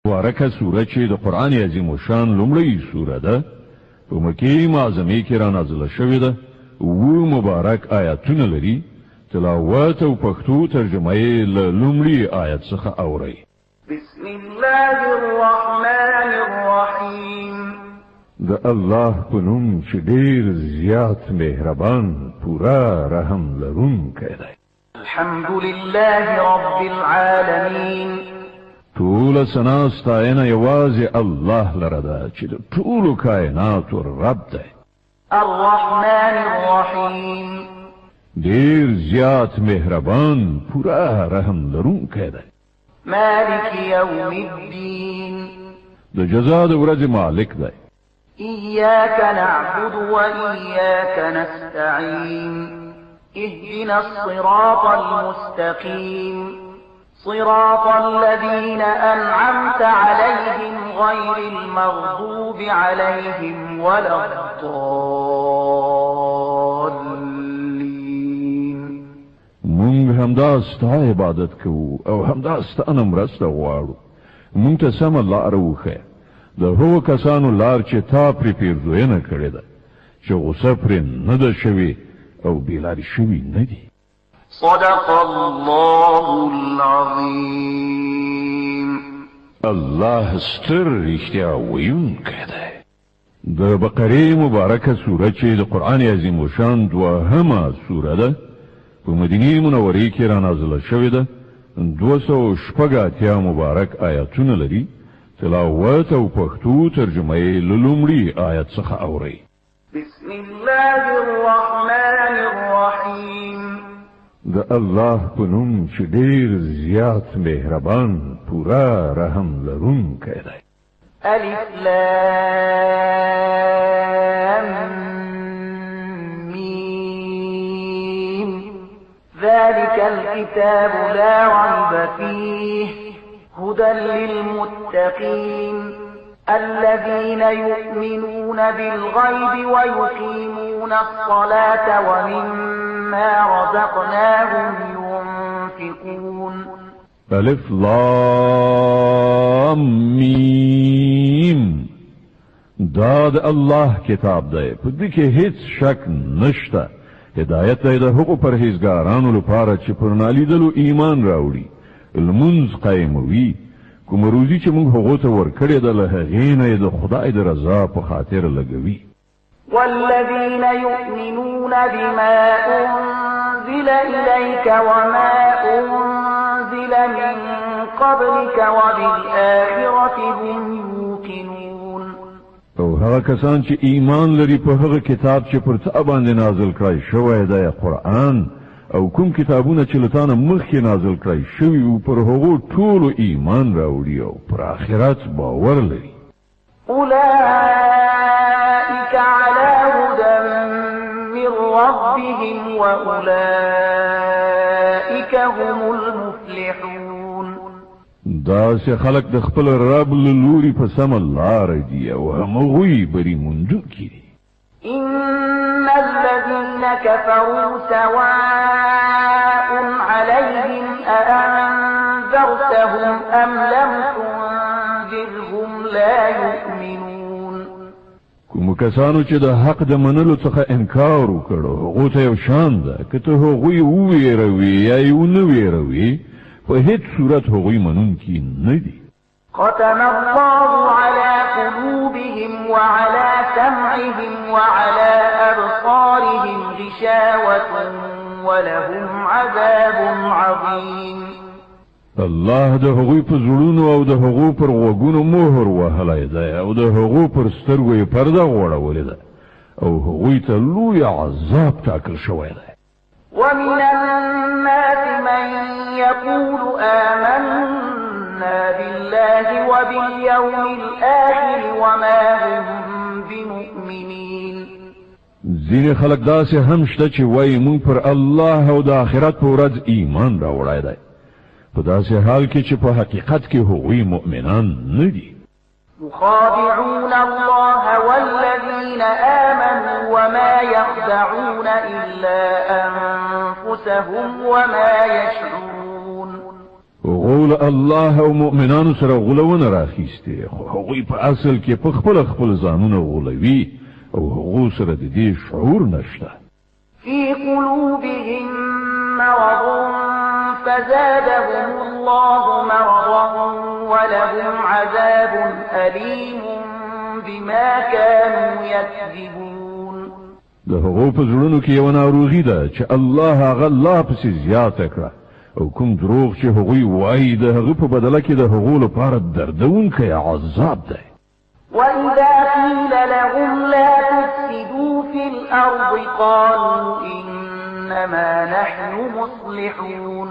مبارکه سوره چې د قرآن عظیم الشان لومړی سوره ده په مکې معظمه کې را نازله شوې ده. اووه مبارک آیاتونه لري. تلاوت او پښتو ترجمه یې له لومړي آیت څخه اورئ. بسم الله الرحمن الرحیم. د الله په نوم چې ډېر زیات مهربان پورا رحم لرونکی دی. الحمد لله رب العالمین. ټول ثنا ستاینه یوازې الله لره ده چې د ټولو کائناتو رب دی. الرحمن الرحیم. ډېر زیات مهربان پورا رحم لرونکی دی. مالک یوم الدین. د جزا د ورځې مالک دی. إياك نعبد وإياك نستعين. اهدنا الصراط المستقيم. صراط الذين أنعمت عليهم غير المغضوب عليهم ولا الضالين. مونږ همدا ستا عبادت کوو او همدا ستانه مرسته غواړو. مونږ ته سمه لاره وښیه. د هغو کسانو لار چې تا پرې پیرزوینه کړې ده چې غصه پرې نه ده شوې او بېلارې شوي نه دي. صدق الله العظیم. الله ستر رښتیا ویونکی دی. د بقرې مبارکه سوره چې د قرآن عظیم الشان دوهمه سوره ده په مدینې منورې کې را نازله شوې ده. 280 مبارک آیاتونه لري. تلاوت او پښتو ترجمه یې له لومړي آیت څخه اورئ. بسم الله الرحمن الرحیم. د الله په نوم چې ډېر زیات مهربان پورا رحم لرونکی دی. الف لام میم. ذلك الكتاب لا ريب فيه هدى للمتقين الذين يؤمنون بالغيب ويقيمون الصلاة ومما رزقناهم ينفقون. الف لام میم. دا د الله کتاب دی. په دې کې هیڅ شک نشته. هدایت دی د هغو پرهیزګارانو لپاره چې پر نالیدلو ایمان راوړي، لمونځ قایموي، کوم روزي چې موږ هغو ته ورکړې ده له هغې نه یې د خدای د رضا په خاطر لګوي. والذين يؤمنون بما أنزل إليك وما أنزل من قبلك وبالآخرة هم يوقنون. او هغه کسان چې ایمان لري په هغه کتاب چې پر تا باندې نازل کړی شوی دی قرآن، او کوم کتابونه چې لتانه مخکې نازل کړی شوي او پر هغو ټولو ایمان راوړي او پر آخرت باور لري. أولئك على هدى من ربهم وأولئك هم المفلحون. داسې خلق د خپل رب له لوري په سمه لاره دي او همغوی بری موندونکي دي. إن الذين كفروا سواء عليهم أأنذرتهم أم لم تنذرهم لا يؤمنون. کوم کسانو چې د حق د منلو څخه انکار وکړو هغو ته یو شان ده که ته هغوی وویروي یا یې ونه ویروي، په هیڅ صورت هغوی منونکي نه دي. ختم الله على قلوبهم وعلى سمعهم وعلى أبصارهم غشاوة ولهم عذاب عظيم. الله د هغوی په زړونو او د هغو پر غوږونو مهر وهلی دی او د هغو پر سترګو یې پرده غوړولې ده او هغوی ته لوی عذاب ټاکل شوی دی. ومن الناس من يقول آمنا بالله وباليوم الآخر وما هم بمؤمنين. ځینې خلک داسې هم شته چې وایي مونږ پر الله او د آخرت په ورځ ایمان راوړی دی، په داسې حال کې چې په حقیقت کې هغوی مؤمنان نه دي. يخادعون الله والذين آمنوا وما يخدعون إلا أنفسهم وما يشعرون. هغو هغول الله او مؤمنانو سره غولونه راخیسته خو هغوی په اصل کې په خپل ځانونه غولوي او هغو سره د دې شعور نشته. في قلوبهم مرض فزادهم الله مرضا ولهم عذاب أليم بما كانوا يكذبون. د هغو په زړونو کې یو ناروغي ده چې الله هغه لا پسې زیاته کړه او کوم دروغ چې هغوی وایي د هغه په بدله کې د هغو لپاره دردونکی عذاب ده. وإذا قيل لهم لا تفسدوا في الأرض قالوا إنما نحن مصلحون.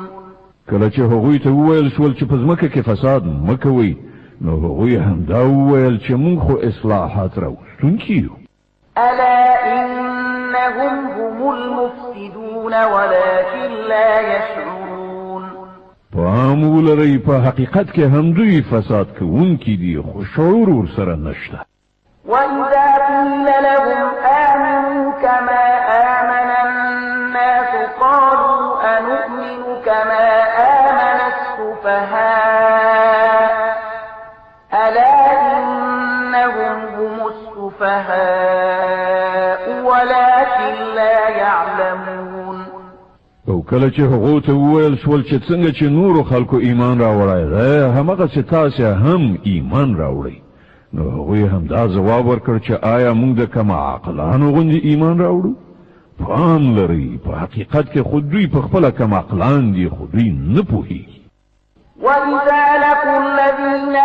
کله چې هغوی ته وویل شول چې په ځمکه کې فساد مه کوئ نو هغوی همدا وویل چې موږ خو اصلاحات راوستونکي یو. ألا إنهم هم المفسدون ولكن لا يشعرون. پام ولرئ په حقیقت کې هم دوی فساد کوونکي دي خو شعور ورسره نشته. وإذا قيل لهم آمنوا كما آمن الناس قالوا أنؤمن كما آمن السفهاء ألا إنهم هم السفهاء ولكن لا يعلمون. او کله چې هغو ته وویل شول چې څنګه چې نورو خلکو ایمان راوړی دی هماغسې تاسې هم ایمان راوړئ نو هغوی همدا ځواب ورکړ چې آیا موږ د کم عقلانو غوندې ایمان راوړو؟ پام لرئ په حقیقت کې خو دوی په خپله کم عقلان دي خو دوی نه پوهېږي. وإذا لقوا الذين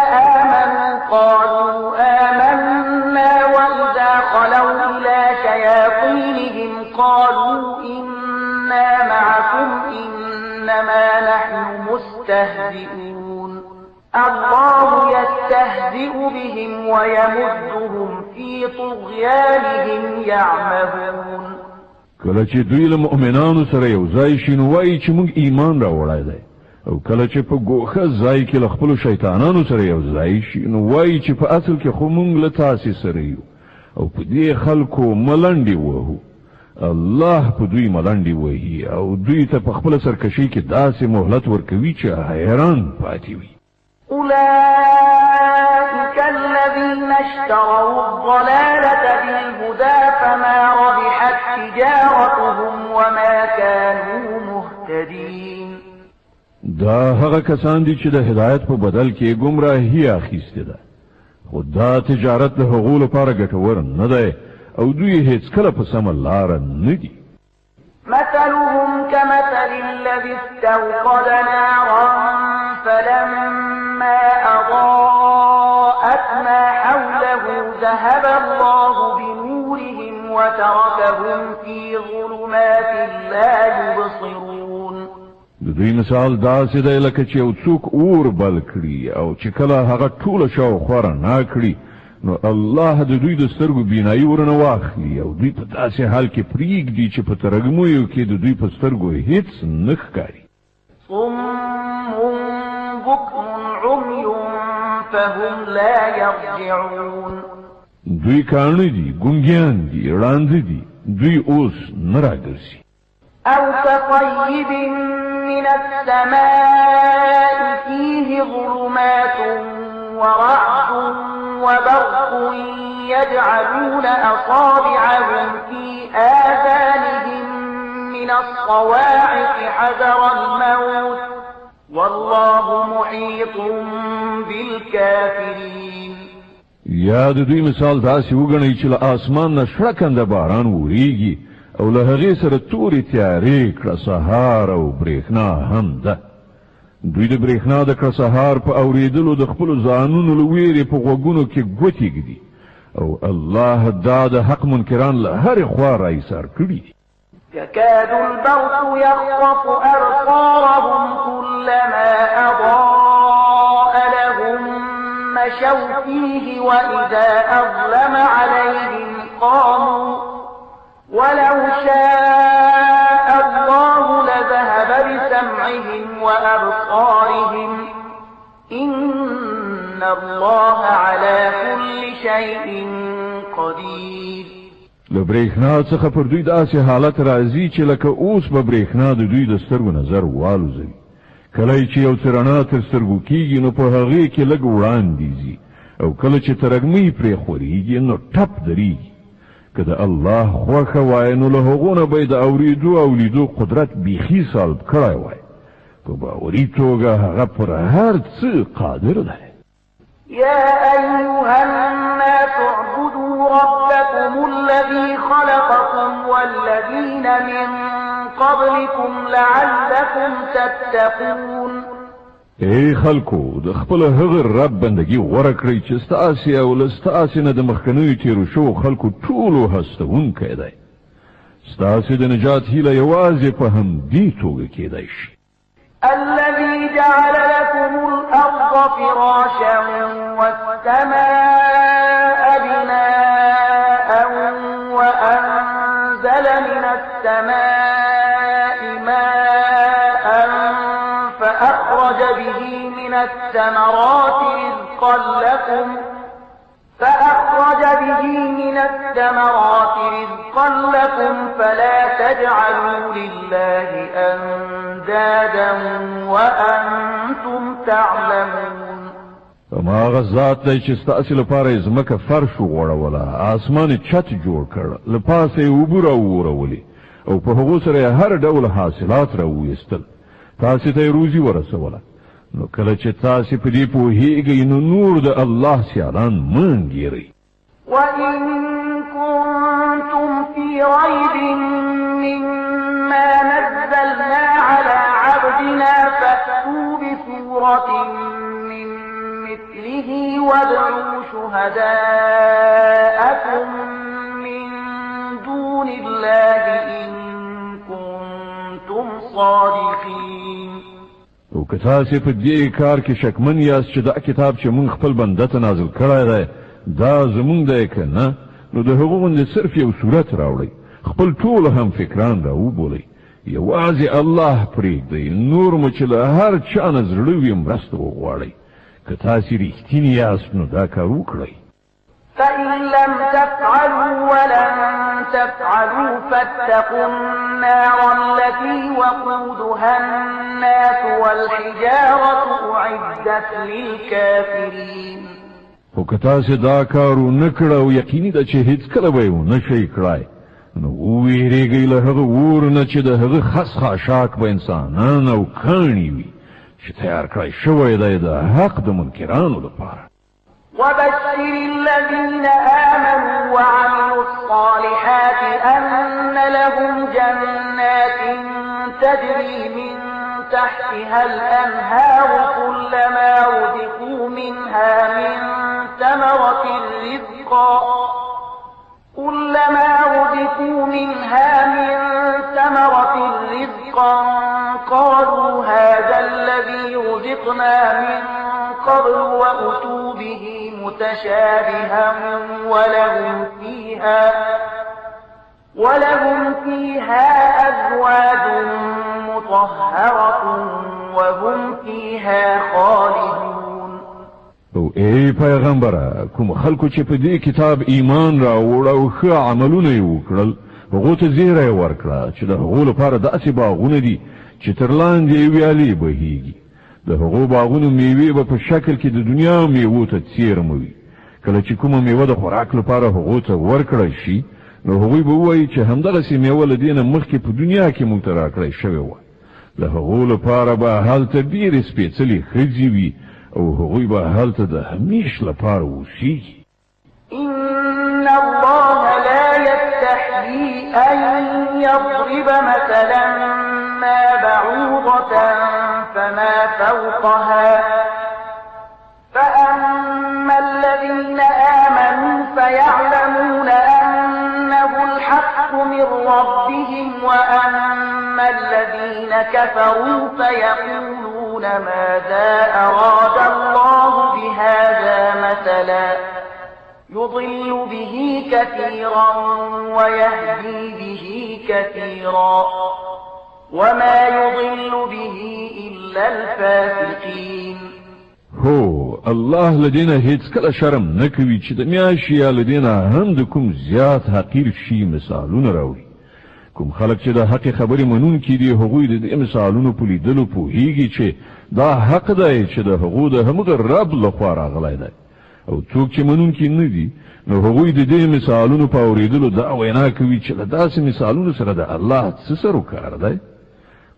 آمنوا قالوا آمنا وإذا خلوا إلى شياطينهم قالوا إنا معكم إنما نحن مستهزئون. الله يستهزئ بهم ويمدهم في طغيانهم يعمهون. کله چې دوی له مؤمنانو سره یو ځای شي نو وایي چې موږ ایمان راوړی دی او کله چې په ګوښه ځای کې له خپلو شیطانانو سره یو ځای شي نو وایي چې په اصل کې خو موږ له تاسې سره یو او په دې خلکو ملنډې وهو. الله په دوی ملنډې وهي او دوی ته په خپله سرکشۍ کې داسې مهلت ورکوي چې حیران پاتې وي. أولئك الذين اشتروا الضلالة بالهدى فما ربحت تجارتهم وما كانوا مهتدين. دا هغه کسان دي چې د هدایت په بدل کې گمراهي اخیسته ده خو دا تجارت د هغو لپاره ګټور نه دی او دوی هیڅکله په سمه لاره نه دي. مثلهم كمثل الذي استوقد نارا فلما أضاءت ما حوله ذهب الله بنورهم وتركهم في ظلمات لا يبصرون. د دوی مثال داسې دی لکه چې یو څوک اور بل کړي او چې کله هغه ټوله شاوخوا رڼا کړي نو الله د دوی د سترګو بینایي ورنه واخلي او دوی په داسې حال کې پرېږدي چې په ترږمیو کې د دوی په سترګو هیڅ نه ښکاري. صم بكم عمي فهم لا يرجعون. دوی کاڼه دي ګونګیان دي ړانده دي دوی اوس نه راګرځي. أو كطيب من السماء فيه ظلمات ورعد وبرق يجعلون أصابعهم في آذانهم من الصواعق حذر الموت والله محيط بالكافرين. یا د دوی مثال داسې وګڼئ چې له آسمان نه شړکنده باران وریږي او له هغې سره تورې تیارې کړه سهار او برېښنا هم ده. دوی د برېښنا د کړه سهار په اورېدلو د خپلو ځانونو له ویرې په غوږونو کې ګوتې ږدي او الله دا د حق منکران له هرې خوا راایسار کړي دي. يكاد البرق يخطف أبصارهم كلما أضاء لهم مشوا فيه وإذا أظلم عليهم قاموا ولو شاء الله لذهب بسمعهم وأبصارهم إن الله على كل شيء قدير. له برېښنا څخه پر دوی داسې حالت راځي چې لکه اوس به برېښنا د دوی د سترګو نظر والوځوي کله چې یو رڼا تر سترګو کېږي نو په هغې کې لږ وړاندې ځي او کله چې ترږمۍ پرې خورېږي نو ټپ درېږي. که د الله خوښه وای نو له هغو نه به یې د اورېدو او لیدو قدرت بیخي سلب کړی وای. په باوري توګه هغه پر هر څه قادر دی. يا أيها الناس اعبدوا ربكم الذي خلقكم والذين من قبلكم لعلكم تتقون. ای خلکو د خپل هغه رب بندگی غوړه کړئ چې ستاسې او له ستاسې نه د مخکنیو تېرو شوو خلکو ټولو هستوونکی دی. ستاسې د نجات هیله یوازې په همدې توګه کېدی شي. الذي جعل لكم الأرض فراشا والسماء بناء وأنزل من السماء ماء فأخرج به من الثمرات رزقا لكم فلا تجعلوا لله أندادا وأنتم تعلمون. فما غزات دی چې ستاسې لپاره یې ځمکه فرش وغوړوله، آسمان یې چت جوړ کړ، له پاسه یې اوبه راوورولې او په هغو سره یې هر ډول حاصلات راوویستل، تاسې ته یې روزي ورسوله. نو کله چې تاسې په دې پوهېږئ نو نور د الله سیالان مه انګېرئ. وَإِن كُنتُمْ فِي رَيْبٍ مِّمَّا نَزَّلْنَا عَلَىٰ عَبْدِنَا فَأْتُوا بِسُورَةٍ مِّن مِّثْلِهِ وَادْعُوا شُهَدَاءَكُم مِّن دُونِ اللَّهِ إِن كُنتُمْ صَادِقِينَ. او که تاسې په دې کار کې شکمن یاست چې دا کتاب چې موږ خپل بنده ته نازل کړی دی دا زمونږ دی که نه، نو د هغو غوندې صرف یو صورت راوړئ، خپل ټول هم فکران را وبولئ، یوازې الله پرېږدئ، نور مو چې له هر چا نه زړه وي مرسته وغواړئ. که تاسې رښتینې یاست نو دا کار وکړئ. فإن لم تفعلوا ولن تفعلوا فاتقوا النار التي وقودها الناس والحجارة أعدت للكافرين. خو که تاسې دا کار ونه کړه او یقیني ده چې هېڅکله به یې ونه شئ کړای نو وویرېږئ له هغه اور نه چې د هغه خس خاشاک به انسانان او کاڼي وي چې تیار کړی شوی دی د حق د منکرانو لپاره. وبشر الذين آمنوا وعملوا الصالحات أن لهم جنات تجري من تحتها الأنهار كلما رزقوا منها من ثمرة رزقا قالوا هذا الذي رزقنا من قبل وأتوا به متشابها ولهم فيها أزواج مطهرة وهم فيها خالدون. او ای پیغمبره کوم خلکو چې په دې کتاب ایمان راوړ او ښه عملونه یې وکړل هغو ته زیری ورکړه چې د هغو لپاره داسې باغونه دي چې تر لاندې یې ویالې بهیږي، د هغو باغونو میوې به په شکل کې د دنیا میوو ته څیرمه وي. کله چې کومه میوه د خوراک لپاره هغو ته ورکړی شي نو هغوی به ووایي چې همدغسې میوه له دې نه مخکې په دنیا کې موږ ته راکړی شوې وه. د هغو لپاره به هلته ډېرې سپېڅلې ښځې وي او هغوی به هلته د همیش لپاره اوسیږي. إن الله لا يستحيي أن يضرب مثلا ما بعوضة فما فوقها فأما الذين آمنوا فيعلمون أنه الحق من ربهم وأما الذين كفروا فيقولون ماذا أراد الله بهذا مثلا يضل به كثيرا ويهدي به كثيرا وما يضل به إلا الفاسقين. هو الله لدينا هیڅکله شرم نکوي چې د میاشي یا لدينا هم د کوم زیات حقیر شي مثالونه راوړي. کوم خلک چې د حق خبرې منونکي دي هغوی د دې مثالونو په لیدلو پوهیږي چې دا حق دی چې د هغو د همغه رب لخوا راغلی دی او څوک چې منونکي نه دي نو هغوی د دې مثالونو په اورېدلو دا وینا کوي چې له داسې مثالونو سره د الله څه سروکار دی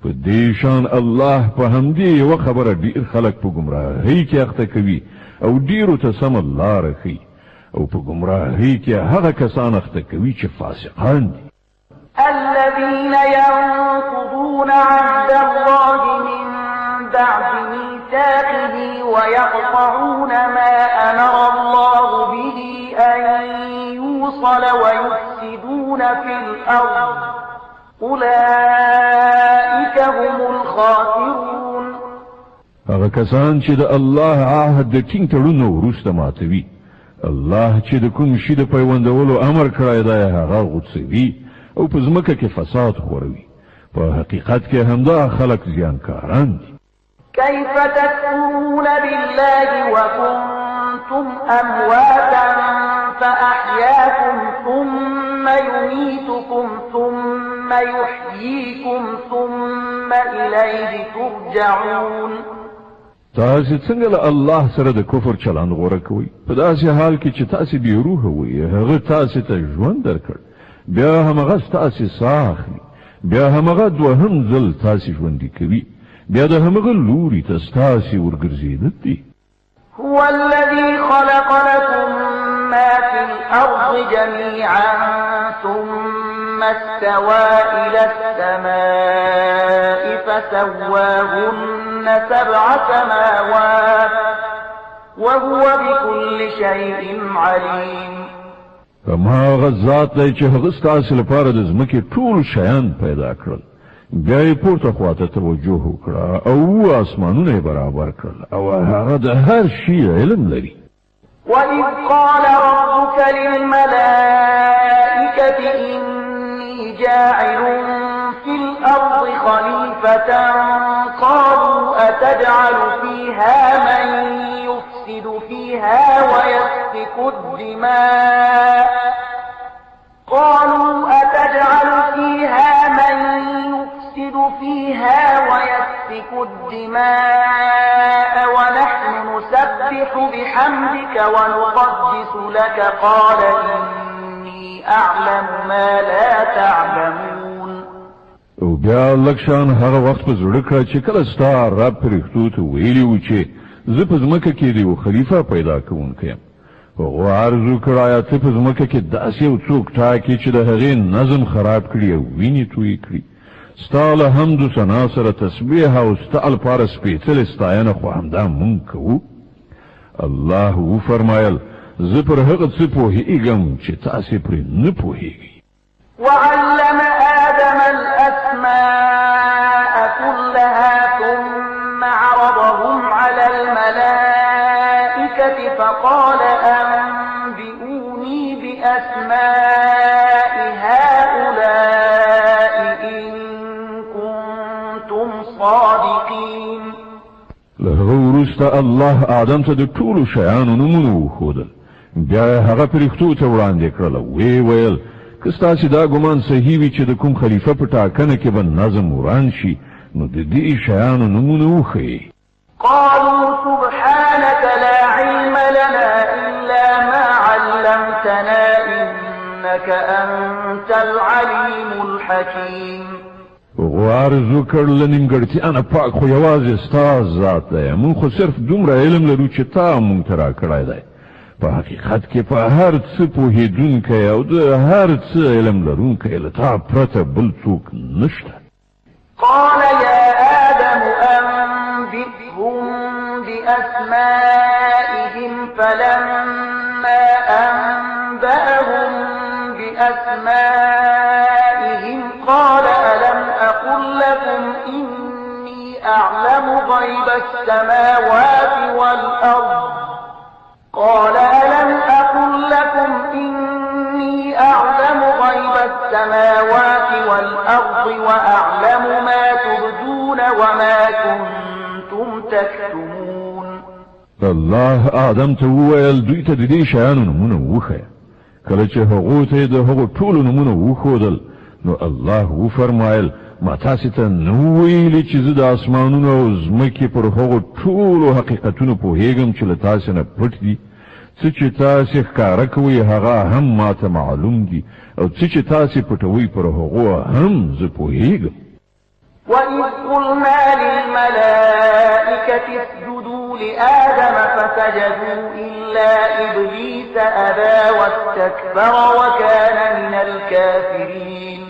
په دې شان الله په همدې یوه خبره ډېر خلک په ګمراهۍ کې اخته کوي او ډېرو ته سمه لاره ښیي او په ګمراهۍ کې هغه کسان اخته کوي چې فاسقان دي الذين ينقضون عهد الله من بعد ميثاقه ويقطعون ما أمر الله به أن يوصل ويفسدون في الأرض أولئك هم الخاسرون هغه کسان چې د الله عهد د ټینګ تړون وروسته ماتوي الله چې د کوم شي د پیوندولو امر کړی دی هغه غوڅوي او په ځمکه کې فساد خوروي په حقیقت کې همدا خلق زیانکاران دي كيف تكفرون بالله وكنتم أمواتا فأحياكم ثم يميتكم ثم يحييكم ثم إليه ترجعون تاسو څنګه له الله سره د کفر چلند غوړه کوي په داسې حال کې چې تاسو به روح وي هغه تاسو ته ژوند درکړ بیا همغه تاسو ساخلي بیا همغه دوهم ځل تاسو ژوندې کوي بیا د همغه لوري تاسو ورګرځیدل دي هو الذي خلق لكم ما في الأرض جميعا ثم استوى إلى السماء فسواهن 7 سماوات وهو بكل شيء عليم ما غزات دی چې هغه ستاسو لپاره د ځمکې ټول شیان پیدا کړل بیا یې پورته خواته توجه وکړه او اسمانونه یې برابر کړل او هغه د هر شي علم لري وَإِذْ قَالَ رَبُّكَ لِلْمَلَائِكَةِ إِنِّي جَاعِلٌ فِي الْأَرْضِ خَلِيفَةً قَالُوا أَتَجْعَلُ فِيهَا مَن يُفْسِدُ فِيهَا وَيَسْفِكُ الدِّمَاءَ ونحن نسبح بحمدك ونقدس لك قال إني أعلم ما لا تعلمون او بیا لکشان هغه وخت په زړه کړه چې کله ستا رب پرښتو ته ویلي و چې زه په ځمکه کې د یو خلیفه پیدا کوونکی یم هغه عرض وکړه ته په ځمکه کې داسې یو څوک ټاکي چې د هغې نظم خراب کړي او وینې تویې کړي ستا له حمد ثنا سره تسبیح او ستا لپاره سپېڅلې ستاینه خو همدا مونږ کوو الله وفرمایل زه پر هغه څه پوهېږم چې تاسې پرې نه پوهېږئ وعلم آدم الأسماء كلها ثم عرضهم على الملائكة فقال أنبئوني بأسماء هؤلاء إن كنتم صادقين له ورست الله آدم ته د ټولو شیانو نومونه وښودل بیا هغه پرښتو ته وړاندې کړله ویې ویل که ستاسې دا ګمان صحیح وي چې د کوم خلیفه په ټاکنه کې به نظم وران شي نو د دې شیانو نومونه وښیئ قالوا سبحانك لا علم لنا إلا ما علمتنا إنك أنت العليم الحكيم عرض وکړ له نیمګړتیا نه پاک خو یوازې ستا ذات دی موږ خو صرف دومره علم لرو چې تا موږ ته راکړی دی په حقیقت کې په هر څه پوهېدونکی او د هر څه علم لرونکی له تا پرته بل څوک نشته قال يا آدم أنبئهم بأسمائهم فلما أنبأهم بأسمائهم قال ألم أقل لكم إني أعلم غيب السماوات والأرض قال ألم أقل لكم إني أعلم غيب السماوات والأرض وأعلم ما تبدون وما كنتم تكتمون الله آدم ته وویل دوی ته د دې شیانو نومونه وښیه کله چې هغو ته یې د هغو ټولو نومونه وښودل نو الله وفرمایل ما تاسو ته نو ویلي چې زه د اسمانونو او ځمکې پر هغو ټولو حقیقتونو پوهېږم چې له تاسو نه پټ دي څه چې تاسو ښکاره کوئ هغه هم ماته معلوم دي او څه چې تاسو پټوئ پر هغو هم زه پوهېږم. وَإِذْ قُلْنَا لِلْمَلَائِكَةِ اسْجُدُوا لِآدَمَ فَسَجَدُوا إِلَّا إِبْلِيسَ أَبَى وَاسْتَكْبَرَ وَكَانَ مِنَ الْكَافِرِينَ.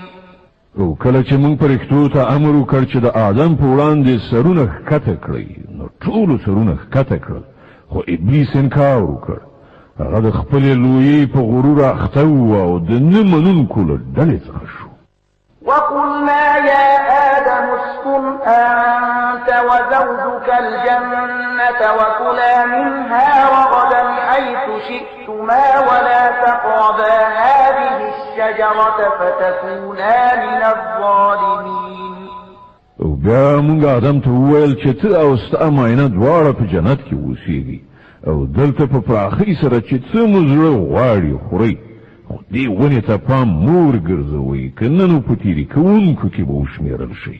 او کله چې موږ فرښتو ته امر وکړ چې د آدم په وړاندې سرونه ښکته کړئ نو ټولو سرونه ښکته کړل خو ابلیس انکار وکړ. هغه د خپلې لویۍ په غرور اخته و او د نه منونکو له ډلې څخه شو. وَقُلْنَا يَا آدَمُ اسْكُنْ أَنْتَ وَزَوْجُكَ الْجَنَّةَ وَكُلَا مِنْهَا رَغَدًا حَيْثُ شِئْتُمَا وَلَا تَقْرَبَا هَٰذِهِ الشَّجَرَةَ فَتَكُونَا مِنَ الظَّالِمِينَ. او بیا موږ آدم ته وویل چې ته او ستا ماینه دواړه په جنت کې اوسېږي او دلته په پراخۍ سره چې څه مو زړه غواړي خورئ خو دې ونې ته پام مور ګرځوئ که نه نو په تېرې کوونکو کې به وشمېرل شئ.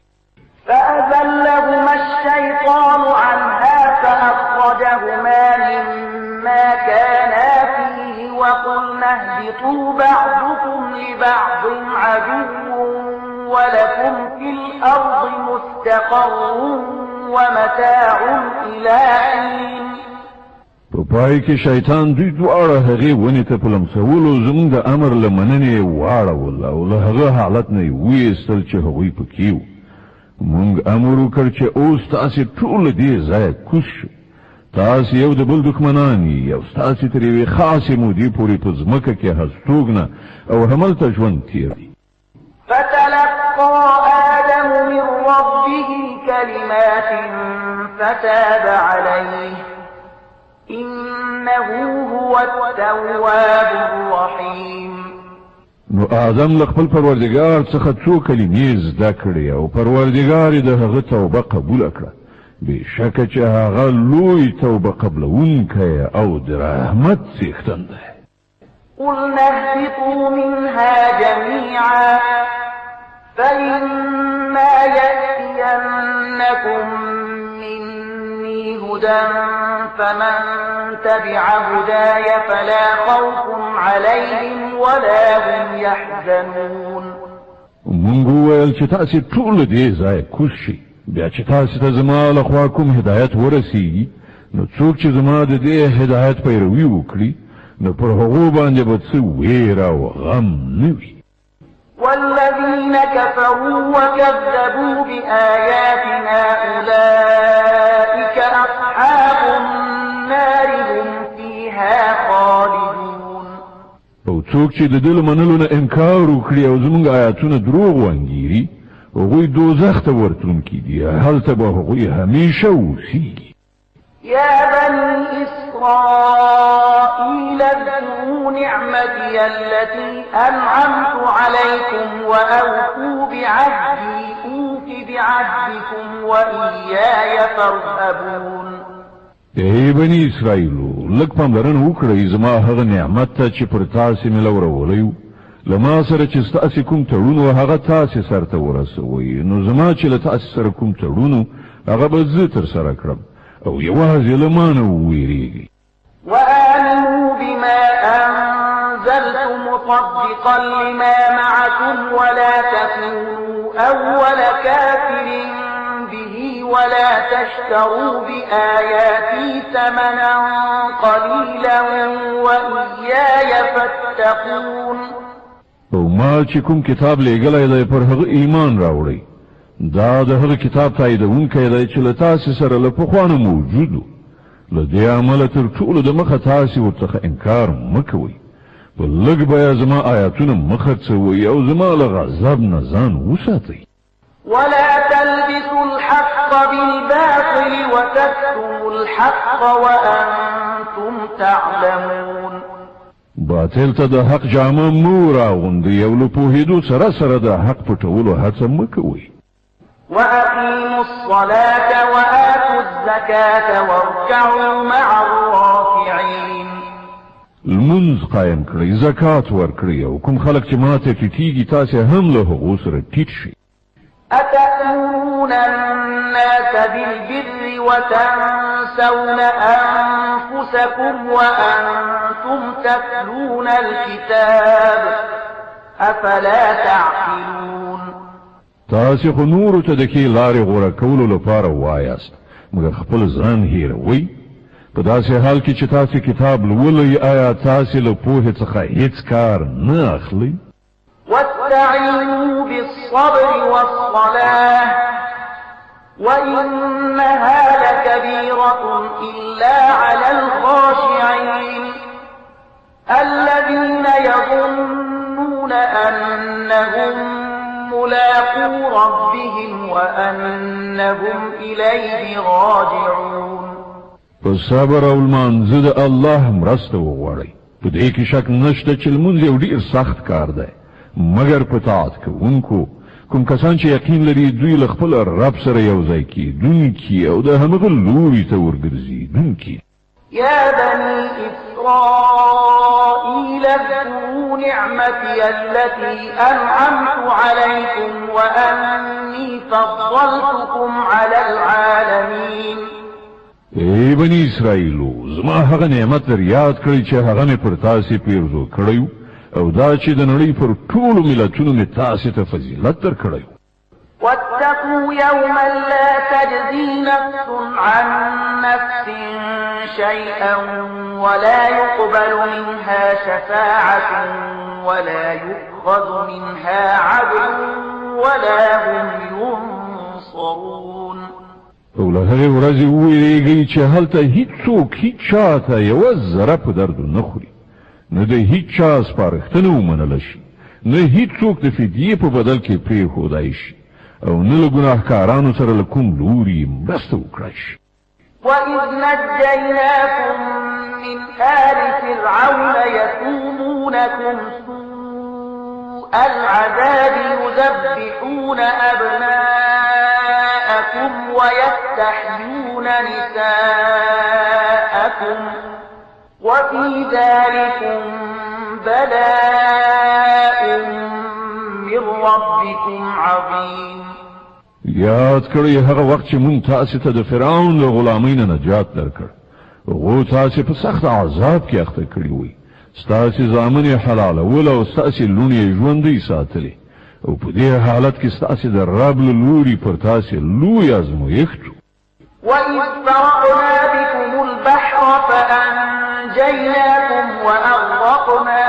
فأزلهما الشيطان عنها فأخرجهما مما كانا فيه وقلنا اهبطوا بعضكم لبعض عدو ولكم في الأرض مستقر ومتاع إلى حين. په پای کې شیطان دوی دواړه هغې ونې ته په لمسولو زموږ د امر له مننې یې واړول او له هغه حالت نه یې ویستل چې هغوی پکې وو. موږ امر وکړ چې اوس تاسې ټول دې ځایه کوز شئ. تاسې یو د بل دښمنان یې او ستاسې تر یوې خاصې مودې پورې په ځمکه کې هستوګنه او هملته ژوند تېر دی. فتلقى آدم من ربه كلمات فتاب عليه إنه هو التواب الرحيم. نو آدم له خپل پروردګار څخه څو کلمې زده کړې او پروردګار یې د هغه توبه قبوله کړه. بېشکه چې هغه لوی توبه قبلونکی او د رحمت څښتن دی. قلنا اهبطوا منها جميعا فإما يأتينكم مني هدى فمن تبع هداي فلا خوف عليهم ولا هم يحزنون. مونږ وویل چې تاسې ټول دې ځای کوز شئ. بیا چې تاسې ته زما له خوا کوم هدایت ورسیږي نو څوک چې زما د دې هدایت پیروي وکړي نو پر هغو باندې به څه ویره او غم نه وي. والذين كفروا وكذبوا بآياتنا أولئك أصحاب النار هم فيها خالدون. او څوک چې د دې منلو نه انکار وکړي او زموږ آیاتونه دروغ وانګیري هغوی دوزخ ته ورتلونکي دي هلته به هغوی همیشه اوسیږي. يا بني إسرائيل اذكروا نعمتي التي أنعمت عليكم وأوفوا بعهدي أوف بعهدكم وإياي فارهبون. ای بني اسرائیلو لږ پاملرنه وکړئ زما هغه نعمت ته چې پر تاسې مې لورولی و. له ما سره چې ستاسې کوم تړون و هغه تاسې سرته ورسوئ نو زما چې له تاسې سره کوم تړون و هغه به زه ترسره کړم او یوازې له ما نه وویریږئ. وآمنوا بما أنزلت مصدقا لما معكم ولا تكونوا أول كافر به ولا تشتروا بآياتي ثمنا قليلا وإياي فاتقون. او ما چې کوم کتاب لېږلی دی پر هغه ایمان راوړئ. دا د هغه کتاب تاییدونکی دی چې له تاسې سره له پخوا نه موجود و. له دې عمله تر ټولو د مخه تاسې ورڅخه انکار مه کوئ. په لږ بیه زما آیاتونه مه خرڅوئ او زما له غضب نه ځان وساتئ. ولا تلبسوا الحق بالباطل وتكتموا الحق وأنتم تعلمون. باطل ته د حق جامه مو راغوندئ او له پوهېدو سره سره د حق پټولو هڅه مه کوئ. وأقيموا الصلاة وآتوا الزكاة واركعوا مع الراكعين. لمونځ قایم کړئ، زکات ورکړئ، او کوم خلک چې ماته ټیټیږي تاسې هم له هغو سره ټیټ شئ. أتأمرون الناس بالبر وتنسون أنفسكم وأنتم تتلون الكتاب أفلا تعقلون. تاسې خو نورو ته د کې لارې غوره کولو لپاره وایاست، مګر خپل ځان هېروئ. په داسې حال کې چې تاسې کتاب لولئ، آیا تاسې له پوهې څخه هیڅ کار نه اخلئ؟ واستعينوا بالصبر والصلاة وإنها لكبيرة إلا على الخاشعين الذين يظنون أنهم ملاقو ربهم وأنهم إليه راجعون. فالصبر او المانزه د الله مرسته وغواړئ. په دې کې شک نشته چې لمونځ یو ډېر سخت کار دی، مګر په طاعت کوونکو کوم کسان چې یقین لري دوی له خپل رب سره یو ځای کېدونکي او د همغه لوري ته ورګرځېدونکي. يا بني إسرائيل اذكروا نعمتي التي أنعمت عليكم وأني فضلتكم على العالمين. ای بنی اسرائیلو، زما هغه نعمت در یاد کړئ چې هغه مې پر تاسې پیرزو کړی او دا چې د نړۍ پر ټولو ملتونو مې تاسې ته فضیلت درکړی. واتقوا يوما لا تجزي نفس عن نفس شيئا ولا يقبل منها شفاعة ولا يؤخذ منها عدل ولا هم ينصرون. او له هغې ورځې وویرېږئ چې هلته هیڅوک هیڅ چا ته یوه ذره په درد نه خوري، نه د هیڅ چا سپارښتنه ومنله شي، نه هیڅوک د فدیې په بدل کې پرېښودای شي، او نه له ګناهکارانو سره له کوم لوري مرسته وکړای شي. وَإِذْ نَجَّيْنَاكُمْ مِنْ آلِ فِرْعَوْنَ يَسُومُونَكُمْ سُوءَ الْعَذَابِ يُذَبِّحُونَ أَبْنَاءَكُمْ وَيَسْتَحْيُونَ نِسَاءَكُمْ وَفِي ذَلِكُمْ بَلَاءٌ مِّن رَّبِّكُمْ عَظِيمٌ. یاد کړئ هغه وخت چې مونږ تاسې ته د فرعون له غلامۍ نه نجات درکړ. هغو تاسې په سخت عذاب کې اخته کړي وئ، ستاسې زامن یې حلالول او ستاسې لوڼې یې ژوندۍ ساتلې، او په دې حالت کې ستاسې د رب له لوري پر تاسې لوی ازمویښت و. وَإِذْ فَرَقْنَا بِكُمُ الْبَحْرَ فَأَنْجَيْنَاكُمْ وَأَغْرَقْنَا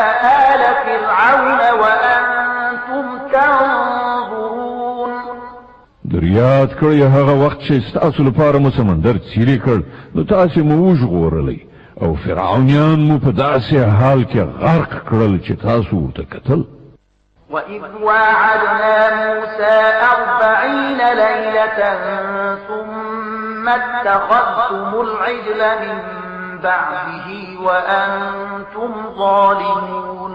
آلَ فِرْعَوْنَ وَأَنْتُمْ تَنْظُرُونَ. یاد کړئ هغه وخت چې ستاسو لپاره مو سمندر څیرې کړ، نو تاسې مو وژغورئ او فرعونیان مو په داسې حال کې غرق کړل چې تاسو ورته کتل. وَإِذْ وَاعَدْنَا مُوسَىٰ 40 لَيْلَةً ثُمَّ اتَّخَذْتُمُ الْعِجْلَ مِن بَعْدِهِ وَأَنْتُمْ ظَالِمُونَ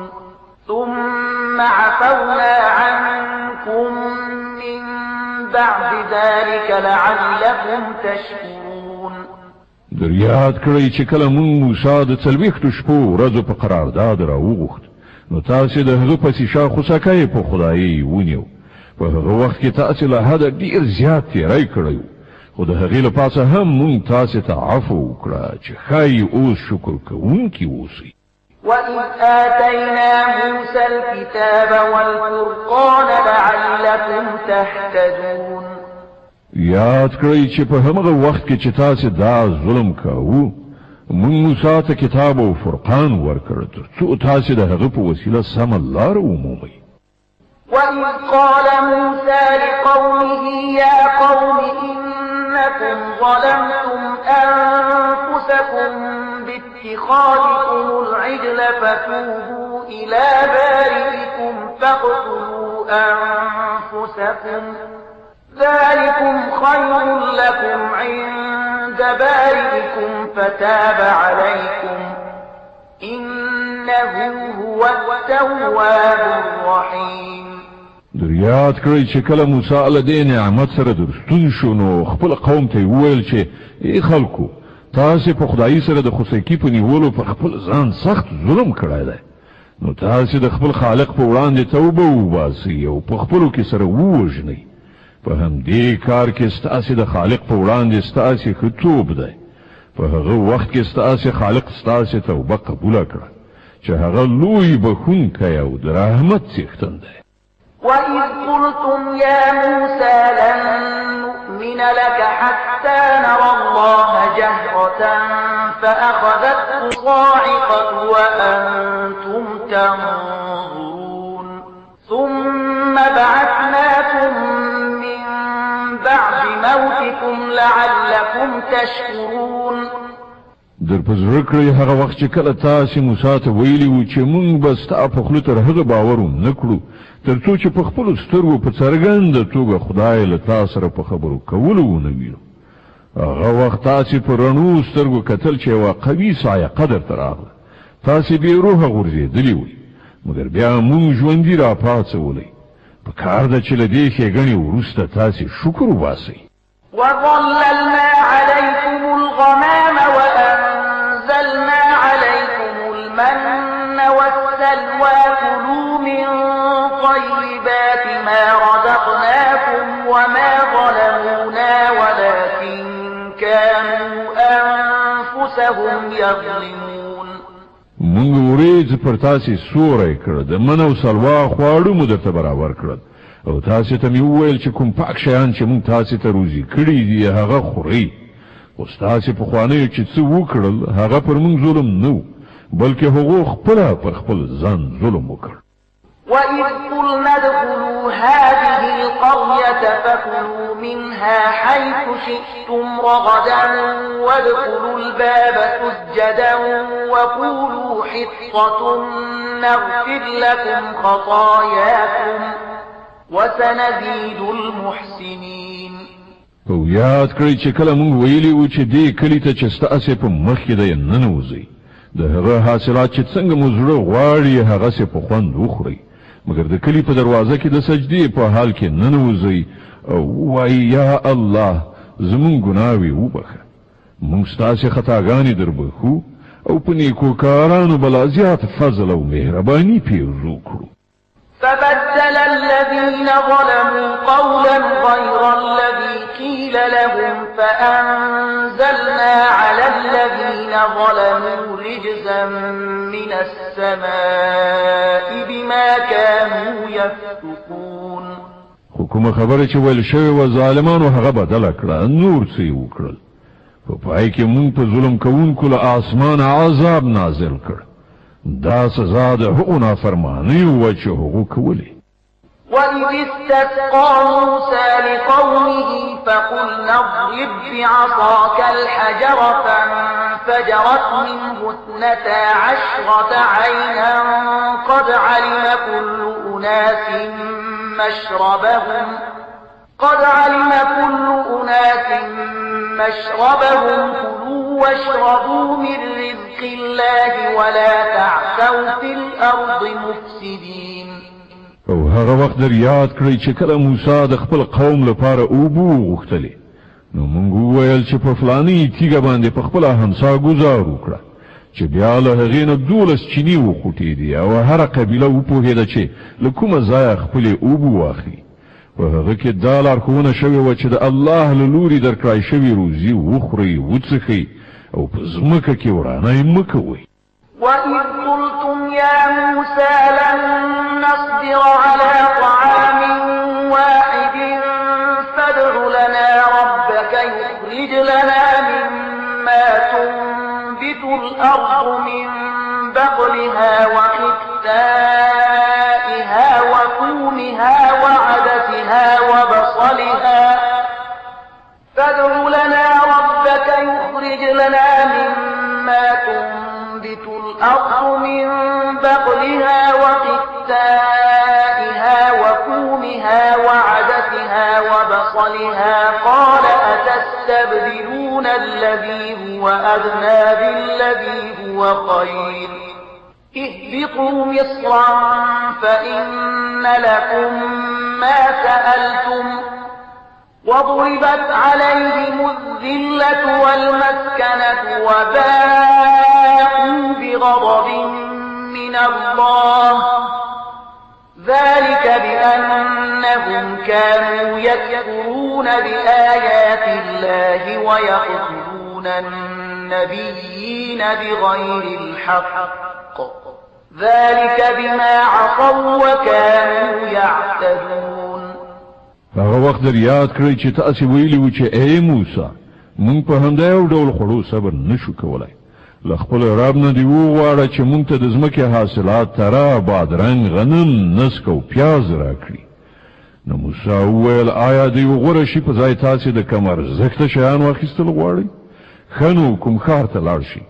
ثُمَّ عَفَوْنَا عَنكُم مِّن بَعْدِ ذَلِكَ لَعَلَّكُمْ تَشْكُرُونَ. یاد کړئ چې کله مونږ موسی د 40 شپو ورځو په قرارداد راوغوښت، نو تاسې د هغه پسې شا خوسکی په خدایي ونیو. په هغه وخت کې تاسې له حده ډېر زیات تېری کړی و، خو د هغې له پاسه هم مونږ تاسې ته عفو وکړه چې ښایي اوس شکر کوونکي اوسئ. وَإِذْ آتَيْنَا مُوسَى الْكِتَابَ وَالْفُرْقَانَ لَعَلَّكُمْ تَهْتَدُونَ. یاد کړئ چې په همغه وخت کې چې تاسې دا ظلم کاوه، مونږ موسی ته کتاب او فرقان ورکړ تر څو تاسې د هغه په وسیله سمه لاره ومومئ. وَإِذْ قَالَ مُوسَى لِقَوْمِهِ يَا قَوْمِ إِنَّكُمْ ظَلَمْتُمْ أَنفُسَكُمْ بِاتِّخَاذِكُمُ الْعِجْلَ فَتُوبُوا إِلَىٰ بَارِئِكُمْ فَاقْتُلُوا أَنفُسَكُمْ ذَلِكُمْ خَيْرٌ لَكُمْ عِندَ بَارِئِكُمْ فَتَابَ عَلَيْكُمْ إِنَّهُ هُوَ التَّوَّابُ الرَّحِيمُ. یاد کړئ چې کله موسی له دې نعمت سره درستون شو، نو خپل قوم ته وویل چې ای خلکو، تاسو په خدای سره د خوسکی په نیولو په خپل ځان سخت ظلم کړی دی نو تاسو د خپل خالق په وړاندې توبه وباسئ او په خپلو کې سره ووژنئ په همدې کار کې ستاسو د خالق په وړاندې ستاسو ښه توب دی په هغه وخت کې ستاسو خالق ستاسو توبه قبوله کړه چې هغه لوی بخښونکی او د رحمت څښتن دی وَإِذْ قُلْتُمْ يَا مُوسَى لَن نُّؤْمِنَ لَكَ حَتَّى نَرَى اللَّهَ جَهْرَةً فَأَخَذَتْكُمُ الصَّاعِقَةُ وَأَنتُمْ تَنظُرُونَ ثُمَّ بَعَثْنَاكُم مِّن بَعْدِ مَوْتِكُمْ لَعَلَّكُمْ تَشْكُرُونَ در پزړه کړی هغه وخت چې کله تاسو موسی ته ویلي وو چې مونږ به ستا په خوله تر هغه باور نه کړو تر څو چې په خپلو سترګو په څرګنده توګه خدای له تاسو سره په خبرو کولو ونه وینو هغه وخت تاسو په رڼو سترګو کتل چې یوه قوي صاعقه درته راغله تاسو بې روحه غورځېدلي وئ مګر بیا مونږ ژوندي راپاڅولی په کار ده چې له دې ښېګڼې وروسته تاسو شکر وباسئ وَظَلَّلْنَا عَلَيْكُمُ الْغَمَامَ وَأَنزَلْنَا عَلَيْكُمُ الْمَنَّ وَالسَّلْوَىٰ كُلُوا مِن طَيِّبَاتِ مَا رَزَقْنَاكُمْ وَمَا ظَلَمُونَا وَلَٰكِن كَانُوا أَنفُسَهُمْ يَظْلِمُونَ مونږ وریځ پر تاسې سوری کړ د من او سلوا خواړه مو درته برابر کړل او تاسو ته مې وویل چې کوم پاک شیان چې مونږ تاسو ته روزي کړي دي هغه خورئ خو ستاسو پخوانیو چې څه وکړل هغه پر مونږ ظلم نه و بلکې هغو خپله پر خپل ځان ظلم وکړ وَإِذْ قُلْنَا ادْخُلُوا هَٰذِهِ الْقَرْيَةَ فَكُلُوا مِنْهَا حَيْثُ شِئْتُمْ رَغَدًا وَادْخُلُوا الْبَابَ سُجَّدًا وَقُولُوا حِطَّةٌ نَّغْفِرْ لَكُمْ خَطَايَاكُمْ وَسَنَزِيدُ الْمُحْسِنِينَ او یاد کړئ چې کله مونږ ویلي وو چې دې کلي ته چې ستاسې په مخ کې دی ننوځئ د هغه حاصلات چې څنګه مو زړه غواړي هغسې په خوند وخورئ مګر د کلي په دروازه کې د سجدې په حال کې ننوځئ او ووایئ یا الله زمونږ ګناوې وبخه مونږ ستاسې خطاګانې در بخو او په نیکو کارانو به لا زیات فضل او مهرباني پیرزو کړو فبدل الذين ظلموا قولا غير الذي قيل لهم فأنزلنا على الذين ظلموا رجزا من السماء بما كانوا يفسقون خو کومه خبره چې ویل شوې وه ظالمانو هغه بدله کړه نور څه یې وکړل په پای کې مونږ په ظلم کوونکو له آسمانه عذاب نازل کړ دا سزا د هغو نافرمانیو وه چې هغو کولې وَإِذِ اسْتَسْقَىٰ مُوسَىٰ لِقَوْمِهِ فَقُلْنَا اضْرِب بِّعَصَاكَ الْحَجَرَ فَانفَجَرَتْ مِنْهُ 12 عَيْنًا قَدْ عَلِمَ كُلُّ أُنَاسٍ مَّشْرَبَهُمْ كُلُوا وَاشْرَبُوا مِن رِّزْقِ اللَّهِ وَلَا تَعْثَوْا فِي الْأَرْضِ مُفْسِدِينَ او هغه وخت در یاد کړئ چې کله موسی د خپل قوم لپاره اوبه وغوښتلې نو موږ وویل چې په فلاني تیږه باندې په خپله همسا ګزار وکړه چې بیا له هغې نه 12 چینې وخوټېدې او هره قبیله وپوهېده چې له کومه ځایه خپلې اوبه واخلي په هغه کې دا لارښوونه شوې وه چې د الله له لوري درکړای شوې روزي وخورئ وڅښئ او په ځمکه کې ورانی مه کوئ وَإِذْ قُلْتُمْ يَا مُوسَىٰ لَن نَّصْبِرَ عَلَىٰ طَعَامٍ وَاحِدٍ فَادْعُ لَنَا رَبَّكَ يُخْرِجْ لَنَا مِمَّا تُنبِتُ الْأَرْضُ مِن بَقْلِهَا وَقِثَّائِهَا وَفُومِهَا وَعَدَسِهَا وَبَصَلِهَا فَادْعُ لَنَا رَبَّكَ يُخْرِجْ لَنَا مِمَّا تُنبِتُ الْأَرْضُ مِن بَقْلِهَا وَقِثَّائِهَا وَفُومِهَا وَعَدَسِهَا وَبَصَلِهَا قَالَ أَتَسْتَبْدِلُونَ الَّذِي هُوَ أَدْنَىٰ بِالَّذِي هُوَ خَيْرٌ اهْبِطُوا مِصْرًا فَإِنَّ لَكُم مَّا سَأَلْتُمْ وضربت عليهم الذلة والمسكنة وباءوا بغضب من الله ذلك بأنهم كانوا يكفرون بآيات الله ويقتلون النبيين بغير الحق ذلك بما عصوا وكانوا يعتدون. هغه وخت در یاد کړئ چې تاسو ویلي و چې اے موسی مونږ په همدا یو ډول خړو صبر نشو کولای. له خپل رب نه دی وغواړه چې مونږ ته د ځمکې حاصلات ترا بادرنګ غنم نسک او پیاز راکړي. نو موسی وویل آیا دی وغوره شي په ځای تاسو د کم ارزښته شیان واخیستل غواړئ؟ ښه نو کوم ښار ته لاړ شئ